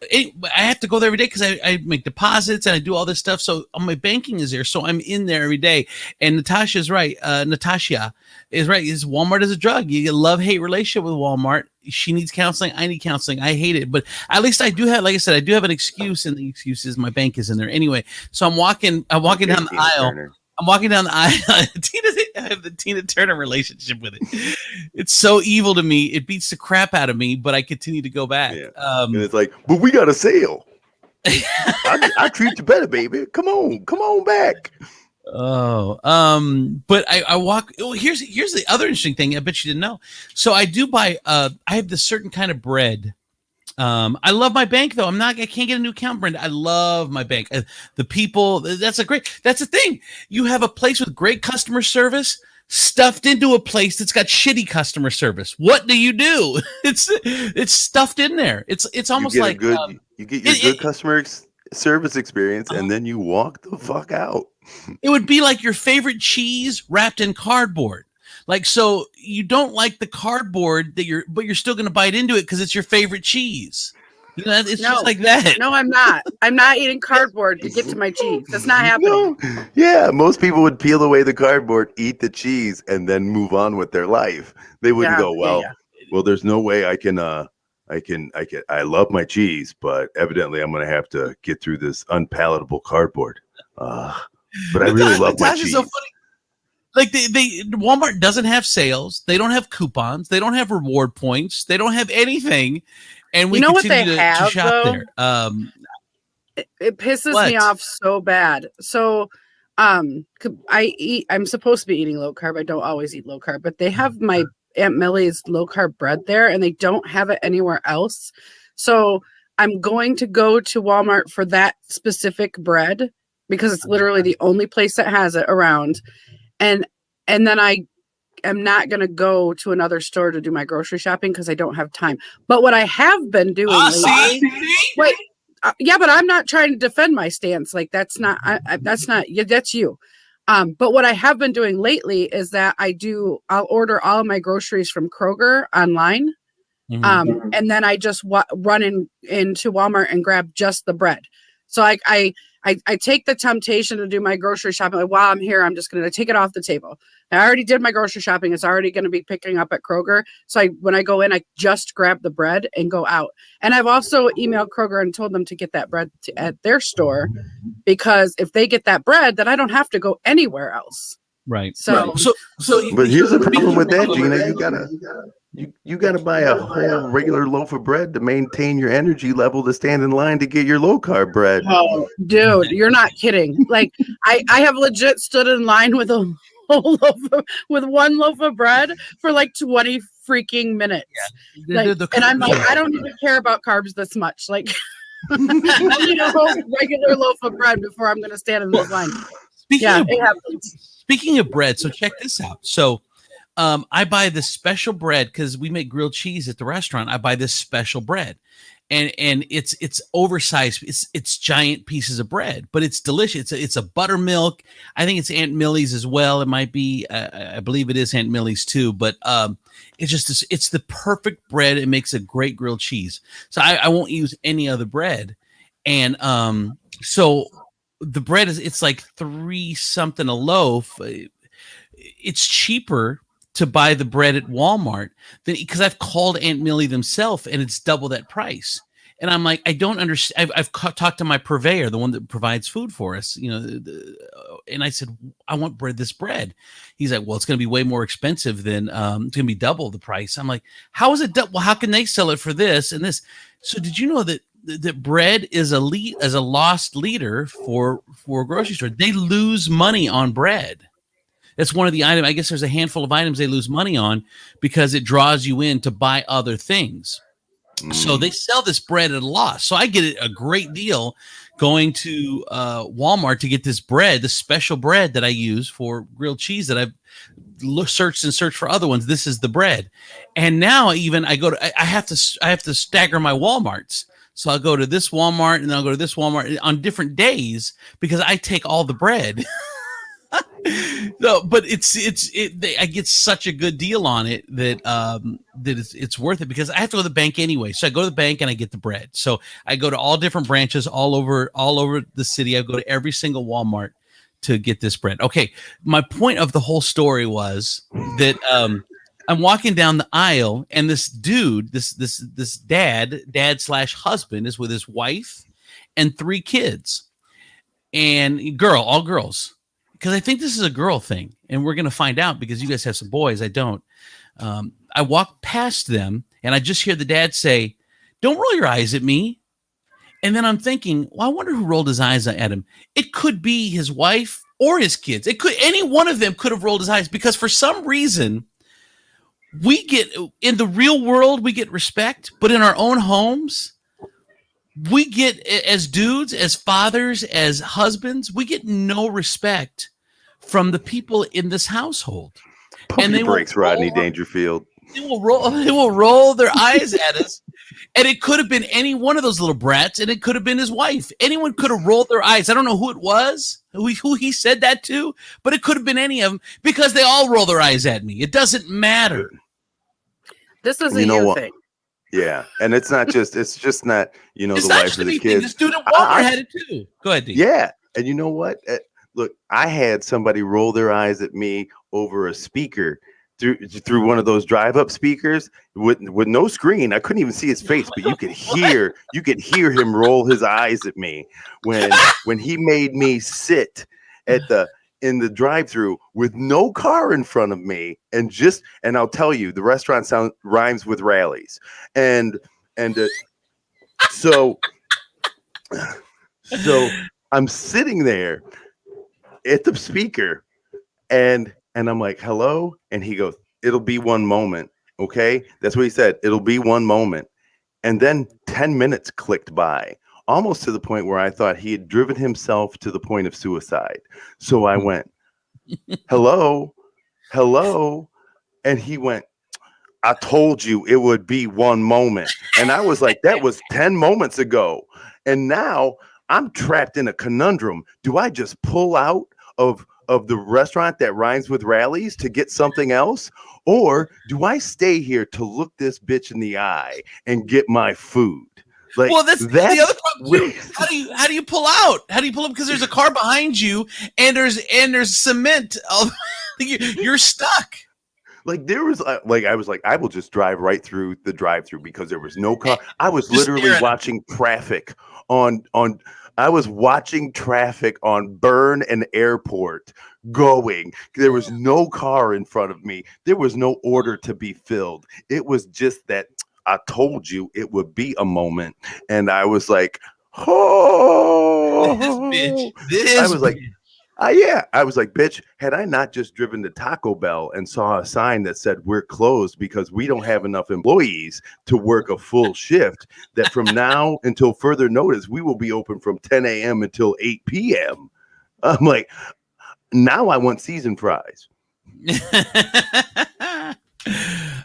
I have to go there every day because I make deposits and I do all this stuff. So my banking is there, so I'm in there every day. And Natasha is right. Natasha is right. Walmart is a drug. You get a love-hate relationship with Walmart. She needs counseling. I need counseling. I hate it, but at least I do have, like I said, I do have an excuse, and the excuse is my bank is in there anyway. So I'm walking down the aisle. Turner. I'm walking down the aisle. I have the Tina Turner relationship with it. It's so evil to me. It beats the crap out of me, but I continue to go back. Yeah. And it's like, but we got a sale. I treat you better, baby. Come on back. Oh, but I walk. Oh, here's the other interesting thing. I bet you didn't know. So I do buy. I have this certain kind of bread. I love my bank though. I can't get a new account, Brenda. I love my bank. The people, that's the thing. You have a place with great customer service stuffed into a place that's got shitty customer service. What do? It's stuffed in there. It's almost like you get your good customer service experience, and then you walk the fuck out. It would be like your favorite cheese wrapped in cardboard. Like, so you don't like the cardboard but you're still going to bite into it because it's your favorite cheese. It's just like that. No, I'm not. I'm not eating cardboard to get to my cheese. That's not happening. No. Yeah, most people would peel away the cardboard, eat the cheese, and then move on with their life. They wouldn't go, well, there's no way I love my cheese, but evidently I'm going to have to get through this unpalatable cardboard. But I really love my cheese. So funny. Like Walmart doesn't have sales. They don't have coupons. They don't have reward points. They don't have anything. And we continue to shop there. It pisses me off so bad. So I'm supposed to be eating low carb. I don't always eat low carb, but they have my Aunt Millie's low carb bread there, and they don't have it anywhere else. So I'm going to go to Walmart for that specific bread because it's literally the only place that has it around. And then I am not going to go to another store to do my grocery shopping because I don't have time. But what I have been doing but I'm not trying to defend my stance. Like that's you. But what I have been doing lately is that I'll order all of my groceries from Kroger online. Mm-hmm. And then I just run into Walmart and grab just the bread. So I take the temptation to do my grocery shopping. Like, while I'm here, I'm just going to take it off the table. I already did my grocery shopping. It's already going to be picking up at Kroger. So when I go in, I just grab the bread and go out. And I've also emailed Kroger and told them to get that bread at their store, because if they get that bread, then I don't have to go anywhere else. Right. So but here's the problem with that, Gina. You gotta buy a whole regular loaf of bread to maintain your energy level to stand in line to get your low carb bread. Oh, dude, you're not kidding. Like I have legit stood in line with a whole with one loaf of bread for like 20 freaking minutes. Yeah. And I'm like, I don't even care about carbs this much. Like I need a whole regular loaf of bread before I'm gonna stand in this line. Speaking of bread, so check this out. So I buy this special bread because we make grilled cheese at the restaurant. I buy this special bread, and it's oversized. It's giant pieces of bread, but it's delicious. It's a buttermilk. I think it's Aunt Millie's as well. It might be. I believe it is Aunt Millie's too. But it's the perfect bread. It makes a great grilled cheese. So I won't use any other bread. And So the bread it's like $3 something a loaf. It's cheaper to buy the bread at Walmart than because I've called Aunt Millie themselves and it's double that price. And I'm like, I don't understand. I've talked to my purveyor, the one that provides food for us, and I said, I want this bread. He's like, well, it's going to be way more expensive than it's going to be double the price. I'm like, how is it double? Well, how can they sell it for this and this? So did you know that bread is a lost leader for a grocery store? They lose money on bread. That's one of the items. I guess there's a handful of items they lose money on because it draws you in to buy other things. So they sell this bread at a loss. So I get a great deal going to Walmart to get this bread, the special bread that I use for grilled cheese that I've searched for other ones. This is the bread. And now even I have to stagger my Walmarts. So I'll go to this Walmart and then I'll go to this Walmart on different days because I take all the bread. No, but I get such a good deal on it that it's worth it because I have to go to the bank anyway. So I go to the bank and I get the bread. So I go to all different branches all over the city. I go to every single Walmart to get this bread. Okay, my point of the whole story was that I'm walking down the aisle and this dude, this dad/husband is with his wife and 3 kids and all girls. Because I think this is a girl thing, and we're going to find out because you guys have some boys. I don't. I walk past them, and I just hear the dad say, "Don't roll your eyes at me." And then I'm thinking, well, I wonder who rolled his eyes at him. It could be his wife or his kids. Any one of them could have rolled his eyes because for some reason, in the real world, we get respect, but in our own homes, we get, as dudes, as fathers, as husbands, we get no respect from the people in this household. And they breaks Rodney Dangerfield. They will roll their eyes at us. And it could have been any one of those little brats, and it could have been his wife. Anyone could have rolled their eyes. I don't know who it was, who he said that to, but it could have been any of them because they all roll their eyes at me. It doesn't matter. This is a thing. Yeah, and it's just not, the wife or the kids. This dude at Walmart had it too. Go ahead, Dean. Yeah, and you know what? Look, I had somebody roll their eyes at me over a speaker through one of those drive-up speakers with no screen. I couldn't even see his face, but you could hear him roll his eyes at me when he made me sit in the drive-through with no car in front of me and I'll tell you, the restaurant rhymes with rallies. So I'm sitting there at the speaker and I'm like, hello. And he goes, it'll be one moment. Okay. That's what he said. It'll be one moment. And then 10 minutes clicked by, almost to the point where I thought he had driven himself to the point of suicide. So I went, hello. And he went, I told you it would be one moment. And I was like, that was 10 moments ago. And now I'm trapped in a conundrum. Do I just pull out of the restaurant that rhymes with rallies to get something else? Or do I stay here to look this bitch in the eye and get my food? Like, well, that's the other problem too. How do you pull out? How do you pull up? Because there's a car behind you and there's cement. You're stuck. Like there was I was like, I will just drive right through the drive-through because there was no car. I was literally watching traffic on Byrne and Airport going. There was no car in front of me. There was no order to be filled. It was just that I told you it would be a moment. And I was like, oh, I was like, I was like, bitch, had I not just driven to Taco Bell and saw a sign that said we're closed because we don't have enough employees to work a full shift, that from now until further notice, we will be open from 10 a.m. until 8 p.m. I'm like, now I want seasoned fries.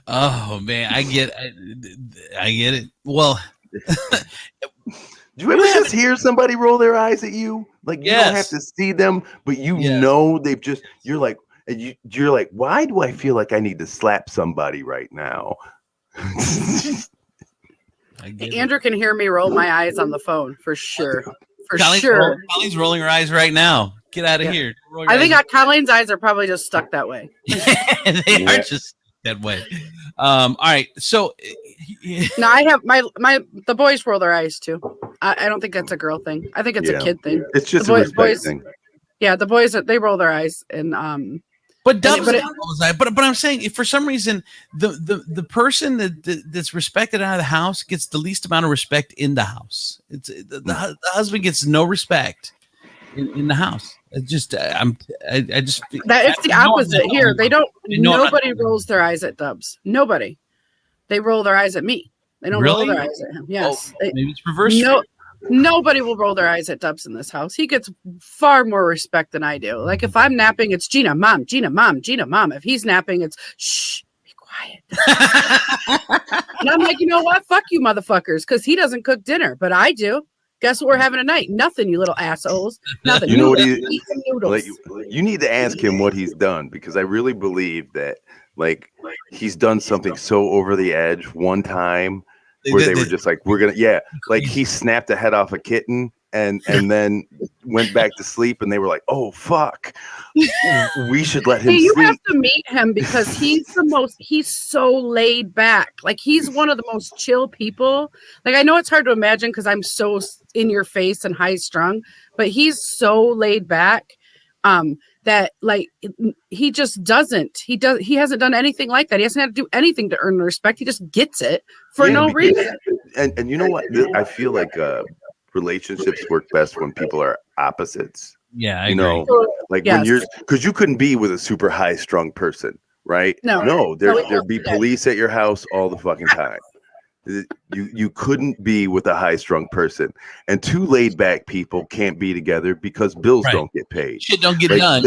Oh man, I get it. Well, do you ever just hear somebody roll their eyes at you? Like you don't have to see them, but know they've just. You're like, why do I feel like I need to slap somebody right now? Andrew can hear me roll my eyes on the phone for sure. for sure. Colleen's rolling her eyes right now. Get out of Yeah. here. I think Colleen's eyes are probably just stuck that way. They are just that way. All right. So No, I have the boys roll their eyes too. I don't think that's a girl thing. I think it's a kid thing. It's just The a respect boys- thing. Yeah, the boys they roll their eyes and but Dubs, but but I'm saying if for some reason the person that's respected out of the house gets the least amount of respect in the house. It's the husband gets no respect in the house. It's just I just that it's the opposite here. They don't. Nobody not, rolls their eyes at Dubs. Nobody. They roll their eyes at me. They don't roll Really? their eyes at him. Yes. Maybe it's reverse. Nobody will roll their eyes at Dubs in this house. He gets far more respect than I do. Like if I'm napping, it's Gina, mom, Gina, mom, Gina, mom. If he's napping, it's shh, be quiet. And I'm like, you know what? Fuck you, motherfuckers, because he doesn't cook dinner, but I do. Guess what we're having tonight? Nothing, you little assholes. Nothing. You know what noodles. you need to ask him what he's done, because I really believe that like he's done something so over the edge one time where they were just like, we're gonna like he snapped the head off a kitten and then went back to sleep, and they were like, oh fuck, we should let him you sleep. have to meet him because he's so laid back. Like he's one of the most chill people. Like I know it's hard to imagine because I'm so in your face and high strung, but he's so laid back that like he just doesn't. He hasn't done anything like that. He hasn't had to do anything to earn respect. He just gets it for no reason. And you know what? I feel like relationships work best when people are opposites. Yeah, I you agree. know, like when you're, because you couldn't be with a super high strung person, right? No, there'd be police at your house all the fucking time. You couldn't be with a high strung person, and two laid back people can't be together because bills don't get paid. Shit don't get done.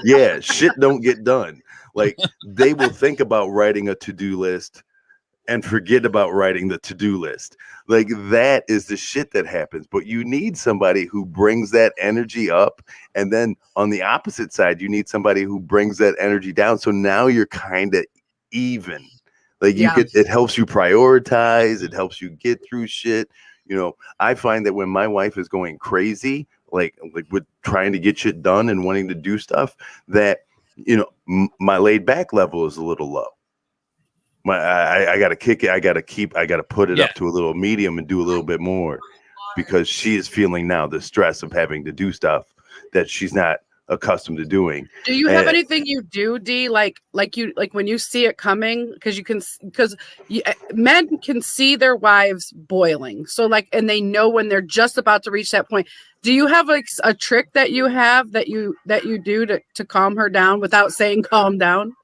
Yeah, shit don't get done. Like they will think about writing a to-do list and forget about writing the to-do list. Like that is the shit that happens. But you need somebody who brings that energy up, and then on the opposite side, you need somebody who brings that energy down. So now you're kind of even. Like it helps you prioritize, it helps you get through shit. You know, I find that when my wife is going crazy, like with trying to get shit done and wanting to do stuff, that you know, my laid back level is a little low. I got to kick it. I got to put it up to a little medium and do a little bit more, because she is feeling now the stress of having to do stuff that she's not accustomed to doing. Do you have anything you do, D? Like when you see it coming, because men can see their wives boiling. So and they know when they're just about to reach that point. Do you have a trick that you have that you do to calm her down without saying calm down?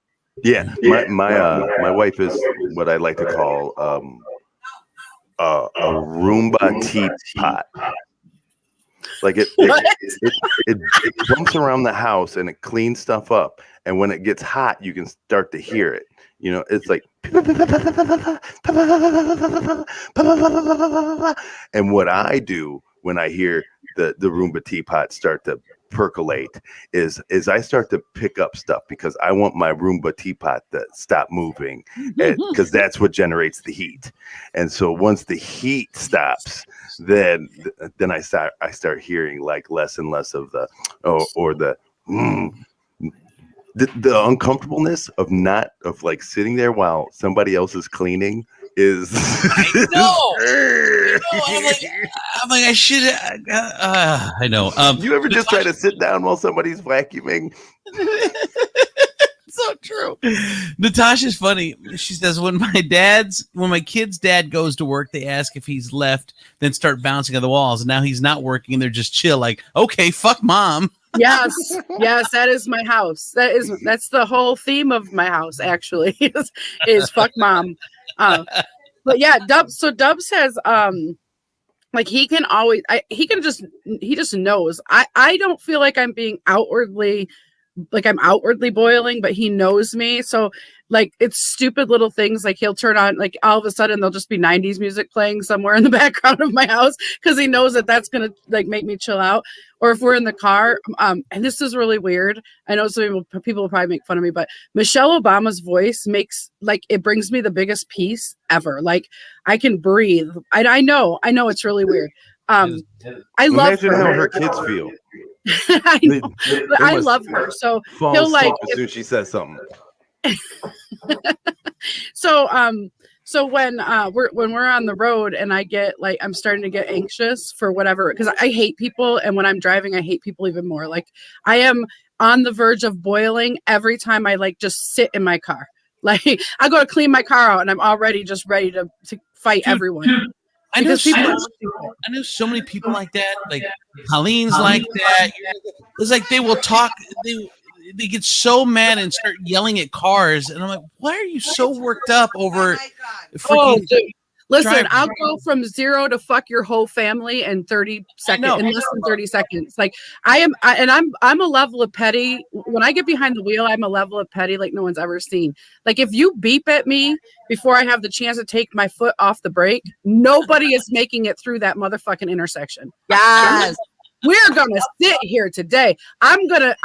Yeah, my wife is what I like to call a Roomba teapot. Like it jumps around the house and it cleans stuff up. And when it gets hot, you can start to hear it. You know, it's like, and what I do when I hear the Roomba teapot start to percolate is I start to pick up stuff, because I want my Roomba teapot to stop moving, because that's what generates the heat. And so once the heat stops, then I start hearing like less and less of the the uncomfortableness of like sitting there while somebody else is cleaning is I know. I'm like I should. I know. You ever just try to sit down while somebody's vacuuming? So true. Natasha's funny. She says, when my kid's dad goes to work, they ask if he's left, then start bouncing on the walls. And now he's not working, and they're just chill, like, okay, fuck mom. Yes, that is my house. That's the whole theme of my house, actually, is fuck mom. But yeah, Dubs has like he just knows. I don't feel like I'm being outwardly boiling, but he knows me. So like it's stupid little things, like he'll turn on, like all of a sudden there'll just be 90s music playing somewhere in the background of my house, because he knows that that's gonna like make me chill out. Or if we're in the car, and this is really weird, I know some people will probably make fun of me, but Michelle Obama's voice it brings me the biggest peace ever. Like I can breathe. I know it's really weird, I love Imagine how her. her kids feel. I know, They but I must love her. So fall he'll like asleep as soon as she says something. so when we're on the road and I get like I'm starting to get anxious for whatever, because I hate people, and when I'm driving I hate people even more. Like I am on the verge of boiling every time I like just sit in my car. Like I go to clean my car out and I'm already just ready to fight everyone. I know, Because people so, are stupid. I know so many people like that. Like Colleen's like that. It's like they will talk. They get so mad and start yelling at cars, and I'm like, why are you so worked up over freaking? Dude. Listen, drive- I'll go from 0 to fuck your whole family in 30 seconds, know. in less than 30 seconds. Like I'm a level of petty. When I get behind the wheel, I'm a level of petty like no one's ever seen. Like if you beep at me before I have the chance to take my foot off the brake, nobody is making it through that motherfucking intersection. Yes. We're gonna sit here today. I'm gonna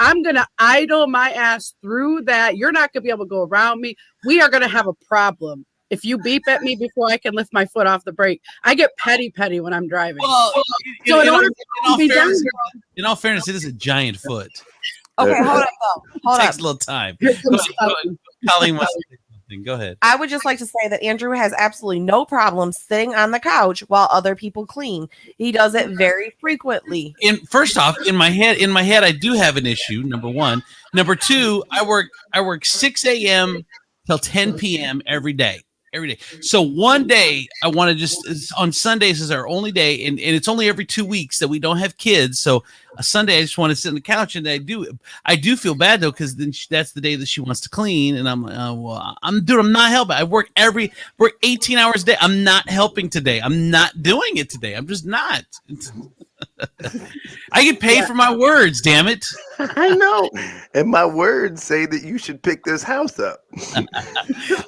idle my ass through that. You're not gonna be able to go around me. We are gonna have a problem if you beep at me before I can lift my foot off the brake. I get petty when I'm driving. Well, So in order to be done, in all fairness, it is a giant foot. Okay, hold up though. Hold It up. takes a little time. here Go comes ahead. Colleen wants to say something. Go ahead. I would just like to say that Andrew has absolutely no problem sitting on the couch while other people clean. He does it very frequently. First off, in my head, I do have an issue. Number one. Number two, I work 6 a.m. till 10 p.m. every day. So one day I want to just on Sundays is our only day, and it's only every 2 weeks that we don't have kids. So a Sunday I just want to sit on the couch, and I do feel bad though, because then that's the day that she wants to clean, and I'm like, I'm not helping. I work 18 hours a day. I'm not helping today. I'm not doing it today. I'm just not. I get paid for my words, damn it. I know. And my words say that you should pick this house up.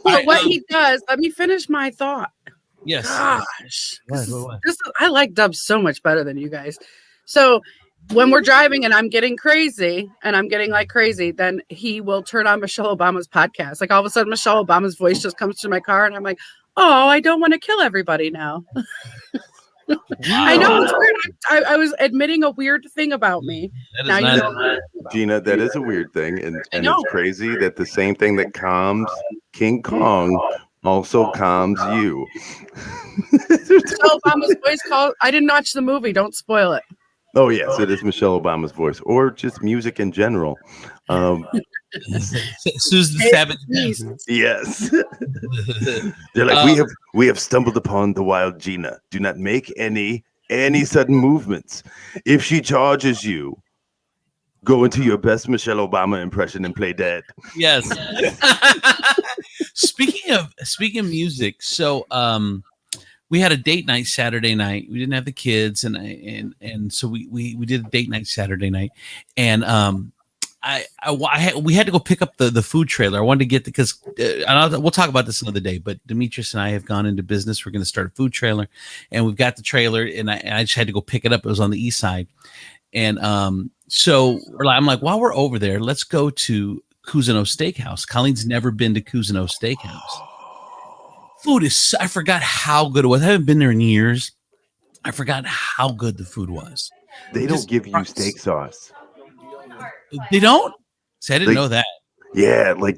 but what he does, let me finish my thought. Yes. Gosh. What? I like Dubs so much better than you guys. So when we're driving and I'm getting crazy and I'm getting like crazy, then he will turn on Michelle Obama's podcast. Like all of a sudden Michelle Obama's voice just comes to my car and I'm like, oh, I don't want to kill everybody now. I know it's weird. I was admitting a weird thing about me. Now you know. Gina, that is a weird thing. And it's crazy that the same thing that calms King Kong also calms you. Michelle Obama's voice called. I didn't watch the movie. Don't spoil it. Oh, yes, it is Michelle Obama's voice, or just music in general. Susan Savage. Yes. They're like, we have stumbled upon the wild Gina. Do not make any sudden movements. If she charges you, go into your best Michelle Obama impression and play dead. Yes. Speaking of music, so we had a date night Saturday night. We didn't have the kids, and so we did a date night Saturday night, and we had to go pick up the food trailer. I wanted to get because we'll talk about this another day. But Demetrius and I have gone into business. We're going to start a food trailer, and we've got the trailer, and I just had to go pick it up. It was on the east side, and so I'm like, while we're over there, let's go to Cousineau Steakhouse. Colleen's never been to Cousineau Steakhouse. Food is, I forgot how good it was. I haven't been there in years. I forgot how good the food was. They don't give you steak sauce. They don't? See, I didn't know that. Yeah, like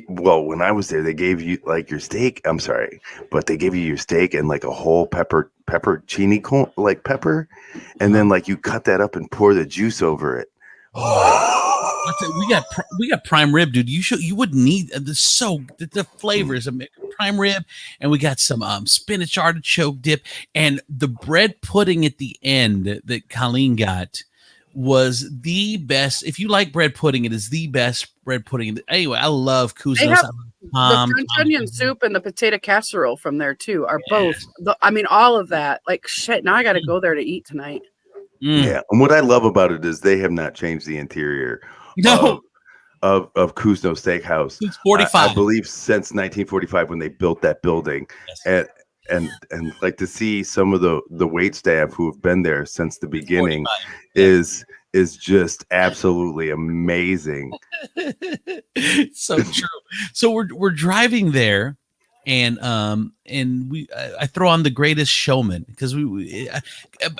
well, when I was there, they gave you like your steak. I'm sorry, but they gave you your steak and like a whole peppercini corn, like pepper, and then like you cut that up and pour the juice over it. We got prime rib, dude. You wouldn't need the flavors of prime rib, and we got some spinach artichoke dip, and the bread pudding at the end that Colleen got was the best. If you like bread pudding, it is the best bread pudding. Anyway, I love Cousineau. They have the French onion soup and the potato casserole from there too. Are both. All of that. Like shit. Now I got to go there to eat tonight. Yeah, and what I love about it is they have not changed the interior of Cousineau Steakhouse. Since 45, I believe since 1945 when they built that building, yes. and like to see some of the wait staff who have been there since the beginning is just absolutely amazing. So true. So we're driving there, and I throw on The Greatest Showman because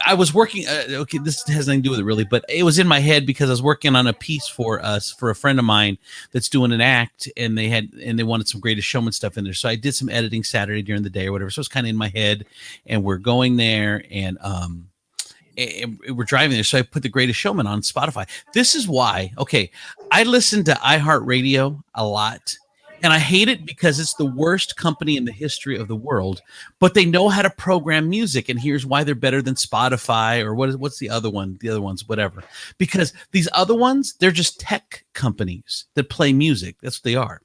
I was working. Okay, this has nothing to do with it really, but it was in my head because I was working on a piece for a friend of mine that's doing an act, and they wanted some Greatest Showman stuff in there. So I did some editing Saturday during the day or whatever. So it's kind of in my head, and we're going there, and we're driving there. So I put The Greatest Showman on Spotify. This is why. Okay, I listen to iHeartRadio a lot. And I hate it because it's the worst company in the history of the world, but they know how to program music. And here's why they're better than Spotify or what's the other one? The other ones, whatever. Because these other ones, they're just tech companies that play music. That's what they are.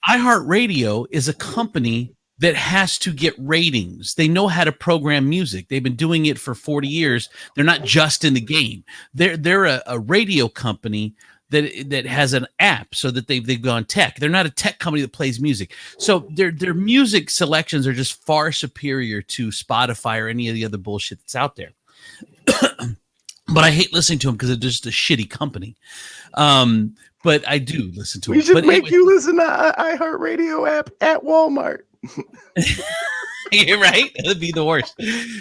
iHeartRadio is a company that has to get ratings. They know how to program music. They've been doing it for 40 years. They're not just in the game. They're a radio company that has an app, so that they've gone tech. They're not a tech company that plays music. So their music selections are just far superior to Spotify or any of the other bullshit that's out there. But I hate listening to them because they're just a shitty company. But I do listen to them. We should make anyway, you listen to iHeartRadio app at Walmart. You're right. That'd be the worst.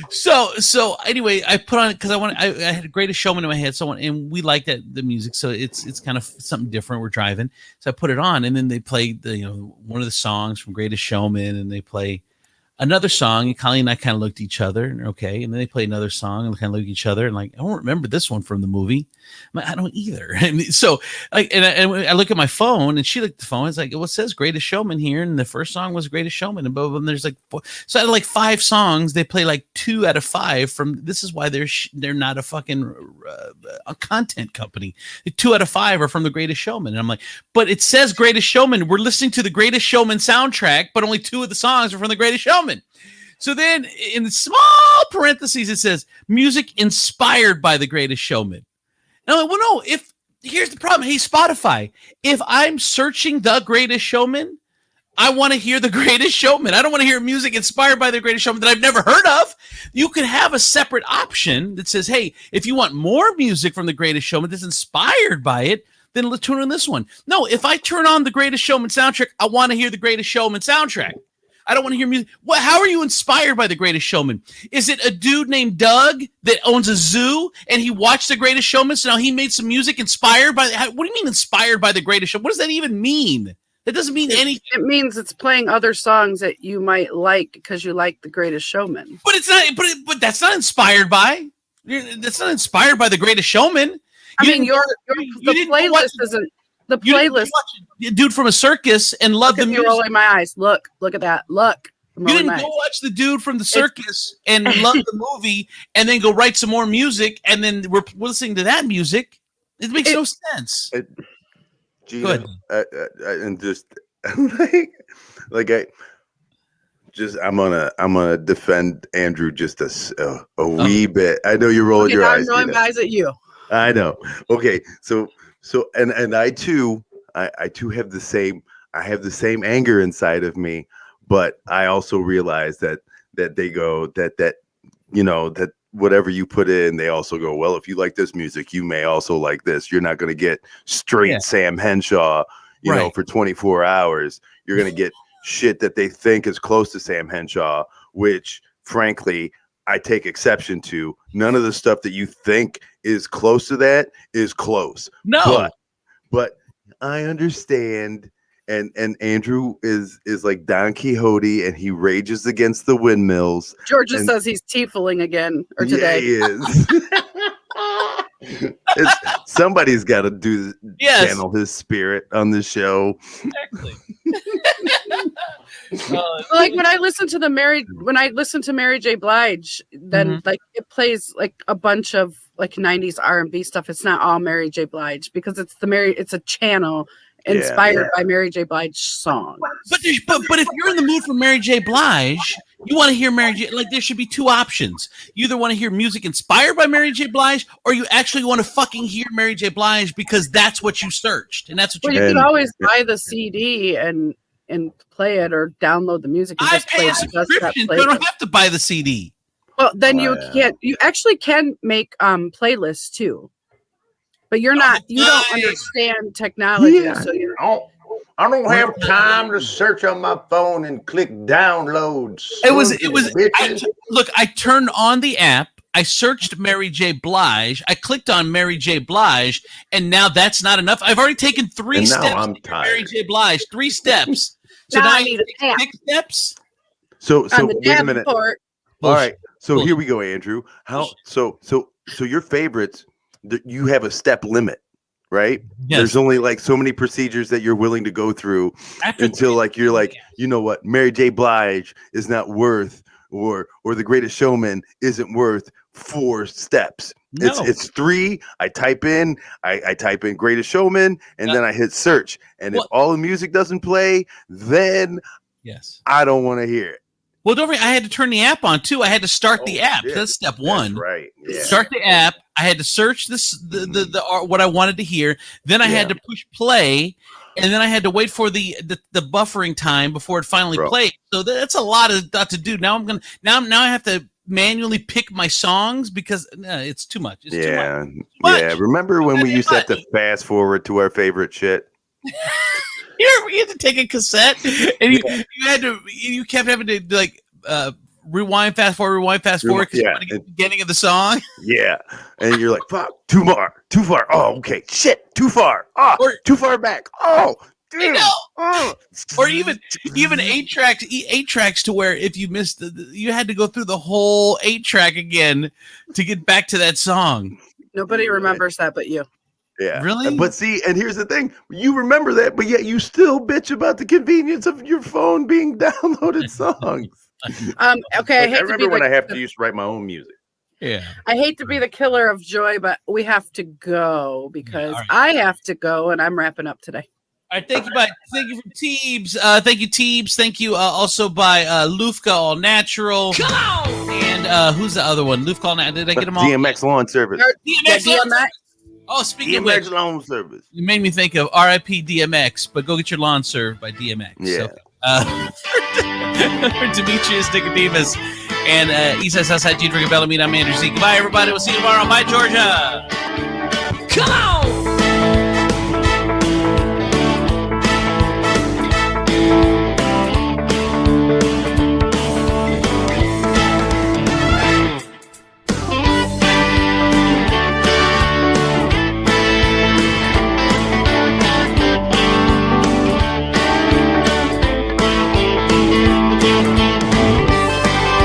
So anyway, I put on it because I had a Greatest Showman in my head. And we like the music, so it's kind of something different. We're driving, so I put it on, and then they play one of the songs from Greatest Showman, and they play another song, and Colleen and I kind of looked at each other, and okay, and then they play another song, and we kind of looked at each other, and like, I don't remember this one from the movie. I'm like, I don't either. And so, and I look at my phone, and she looked at the phone. It's like, well, it says Greatest Showman here, and the first song was Greatest Showman, and both of them, there's like four. So out of like 5 songs, they play like 2 out of 5 from. This is why they're not a fucking a content company. 2 out of 5 are from the Greatest Showman, and I'm like, but it says Greatest Showman. We're listening to the Greatest Showman soundtrack, but only 2 of the songs are from the Greatest Showman. So then in the small parentheses, it says music inspired by the Greatest Showman. And I'm like, well, no, here's the problem. Hey, Spotify, if I'm searching the Greatest Showman, I want to hear the Greatest Showman. I don't want to hear music inspired by the Greatest Showman that I've never heard of. You could have a separate option that says, hey, if you want more music from the Greatest Showman that's inspired by it, then let's tune on this one. No, if I turn on the Greatest Showman soundtrack, I want to hear the Greatest Showman soundtrack. I don't want to hear music. Well, how are you inspired by the Greatest Showman? Is it a dude named Doug that owns a zoo and he watched the Greatest Showman, so now he made some music inspired by? What do you mean inspired by the Greatest Showman? What does that even mean? That doesn't mean anything. It means it's playing other songs that you might like because you like the Greatest Showman. But it's not. But that's not inspired by. That's not inspired by the Greatest Showman. The playlist isn't. The playlist, dude from a circus and love the music. Rolling my eyes. Look at that. Look. You didn't go watch the dude from the circus and love the movie, and then go write some more music, and then we're listening to that music. It makes no sense. Gina, and just I'm gonna defend Andrew just a wee bit. I know you're rolling your eyes. I'm rolling my eyes at you. I know. Okay, so and I too have the same anger inside of me, but I also realize that they go that whatever you put in, they also go, well, if you like this music, you may also like this. You're not going to get straight Sam Henshaw, for 24 hours. You're going to get shit that they think is close to Sam Henshaw, which frankly, I take exception to. None of the stuff that you think is close to that is close. No, but I understand. And Andrew is like Don Quixote, and he rages against the windmills. Georgia says he's tiefling again, or today. Yeah, he is. Somebody's got to channel his spirit on the show. Exactly. Like when I listen to Mary J. Blige, then like it plays like a bunch of like 90s R&B stuff. It's not all Mary J. Blige because it's a channel inspired by Mary J. Blige songs. But if you're in the mood for Mary J. Blige, you want to hear Mary J. Like there should be 2 options. You either want to hear music inspired by Mary J. Blige, or you actually want to fucking hear Mary J. Blige because that's what you searched and that's what you can always buy the CD and play it or download the music. I pay a subscription, so I don't have to buy the CD. Well, then you can't. You actually can make playlists too. But you're not. You don't understand technology, so you're. I don't have time to search on my phone and click download. I turned on the app. I searched Mary J. Blige. I clicked on Mary J. Blige, and now that's not enough. I've already taken 3 steps. Now I'm tired. Mary J. Blige, 3 steps. So now I need 6 steps. So wait a minute. All right. So Bullshit. here we go, Andrew. So your favorites, you have a step limit, right? Yes. There's only like so many procedures that you're willing to go through until like you're like, you know what, Mary J. Blige is not worth, or The Greatest Showman isn't worth 4 steps. No. It's 3. I type in Greatest Showman, and then I hit search. And if all the music doesn't play, then I don't want to hear it. Well, don't worry. I had to turn the app on too. I had to start the app. Shit. That's step 1. That's right. Yeah. Start the app. I had to search the what I wanted to hear. Then I had to push play, and then I had to wait for the buffering time before it finally played. So that's a lot to do. Now I have to manually pick my songs because it's too much. It's too much. Yeah. Remember when we used to have to fast forward to our favorite shit? You had to take a cassette, and you kept having to like rewind, fast forward because you want to get the beginning of the song. Yeah, and you're like, "Fuck, too far. Oh, okay, shit, too far. Oh, too far back. Oh, dude. Oh. Or even 8 tracks to where if you missed you had to go through the whole 8 track again to get back to that song. Nobody remembers that but you. Yeah. Really? But see, and here's the thing. You remember that, but yet you still bitch about the convenience of your phone being downloaded songs. Okay. I remember when I have to write my own music. Yeah. I hate to be the killer of joy, but we have to go because I have to go and I'm wrapping up today. All right, thank you for Teebs. Thank you, Teebs. Thank you also by Lufka All Natural. Come on! And who's the other one? Lufka All Natural. Did I get them all? DMX Lawn Service. DMX Lawn Service. Oh, speaking of which, Lawn Service. You made me think of RIP DMX, but go get your lawn served by DMX. Yeah. So, for Demetrius Nicodemus and Eastside Southside G Drinker Bellamine, I'm Andrew Z. Goodbye, everybody. We'll see you tomorrow. Bye, Georgia. Come on!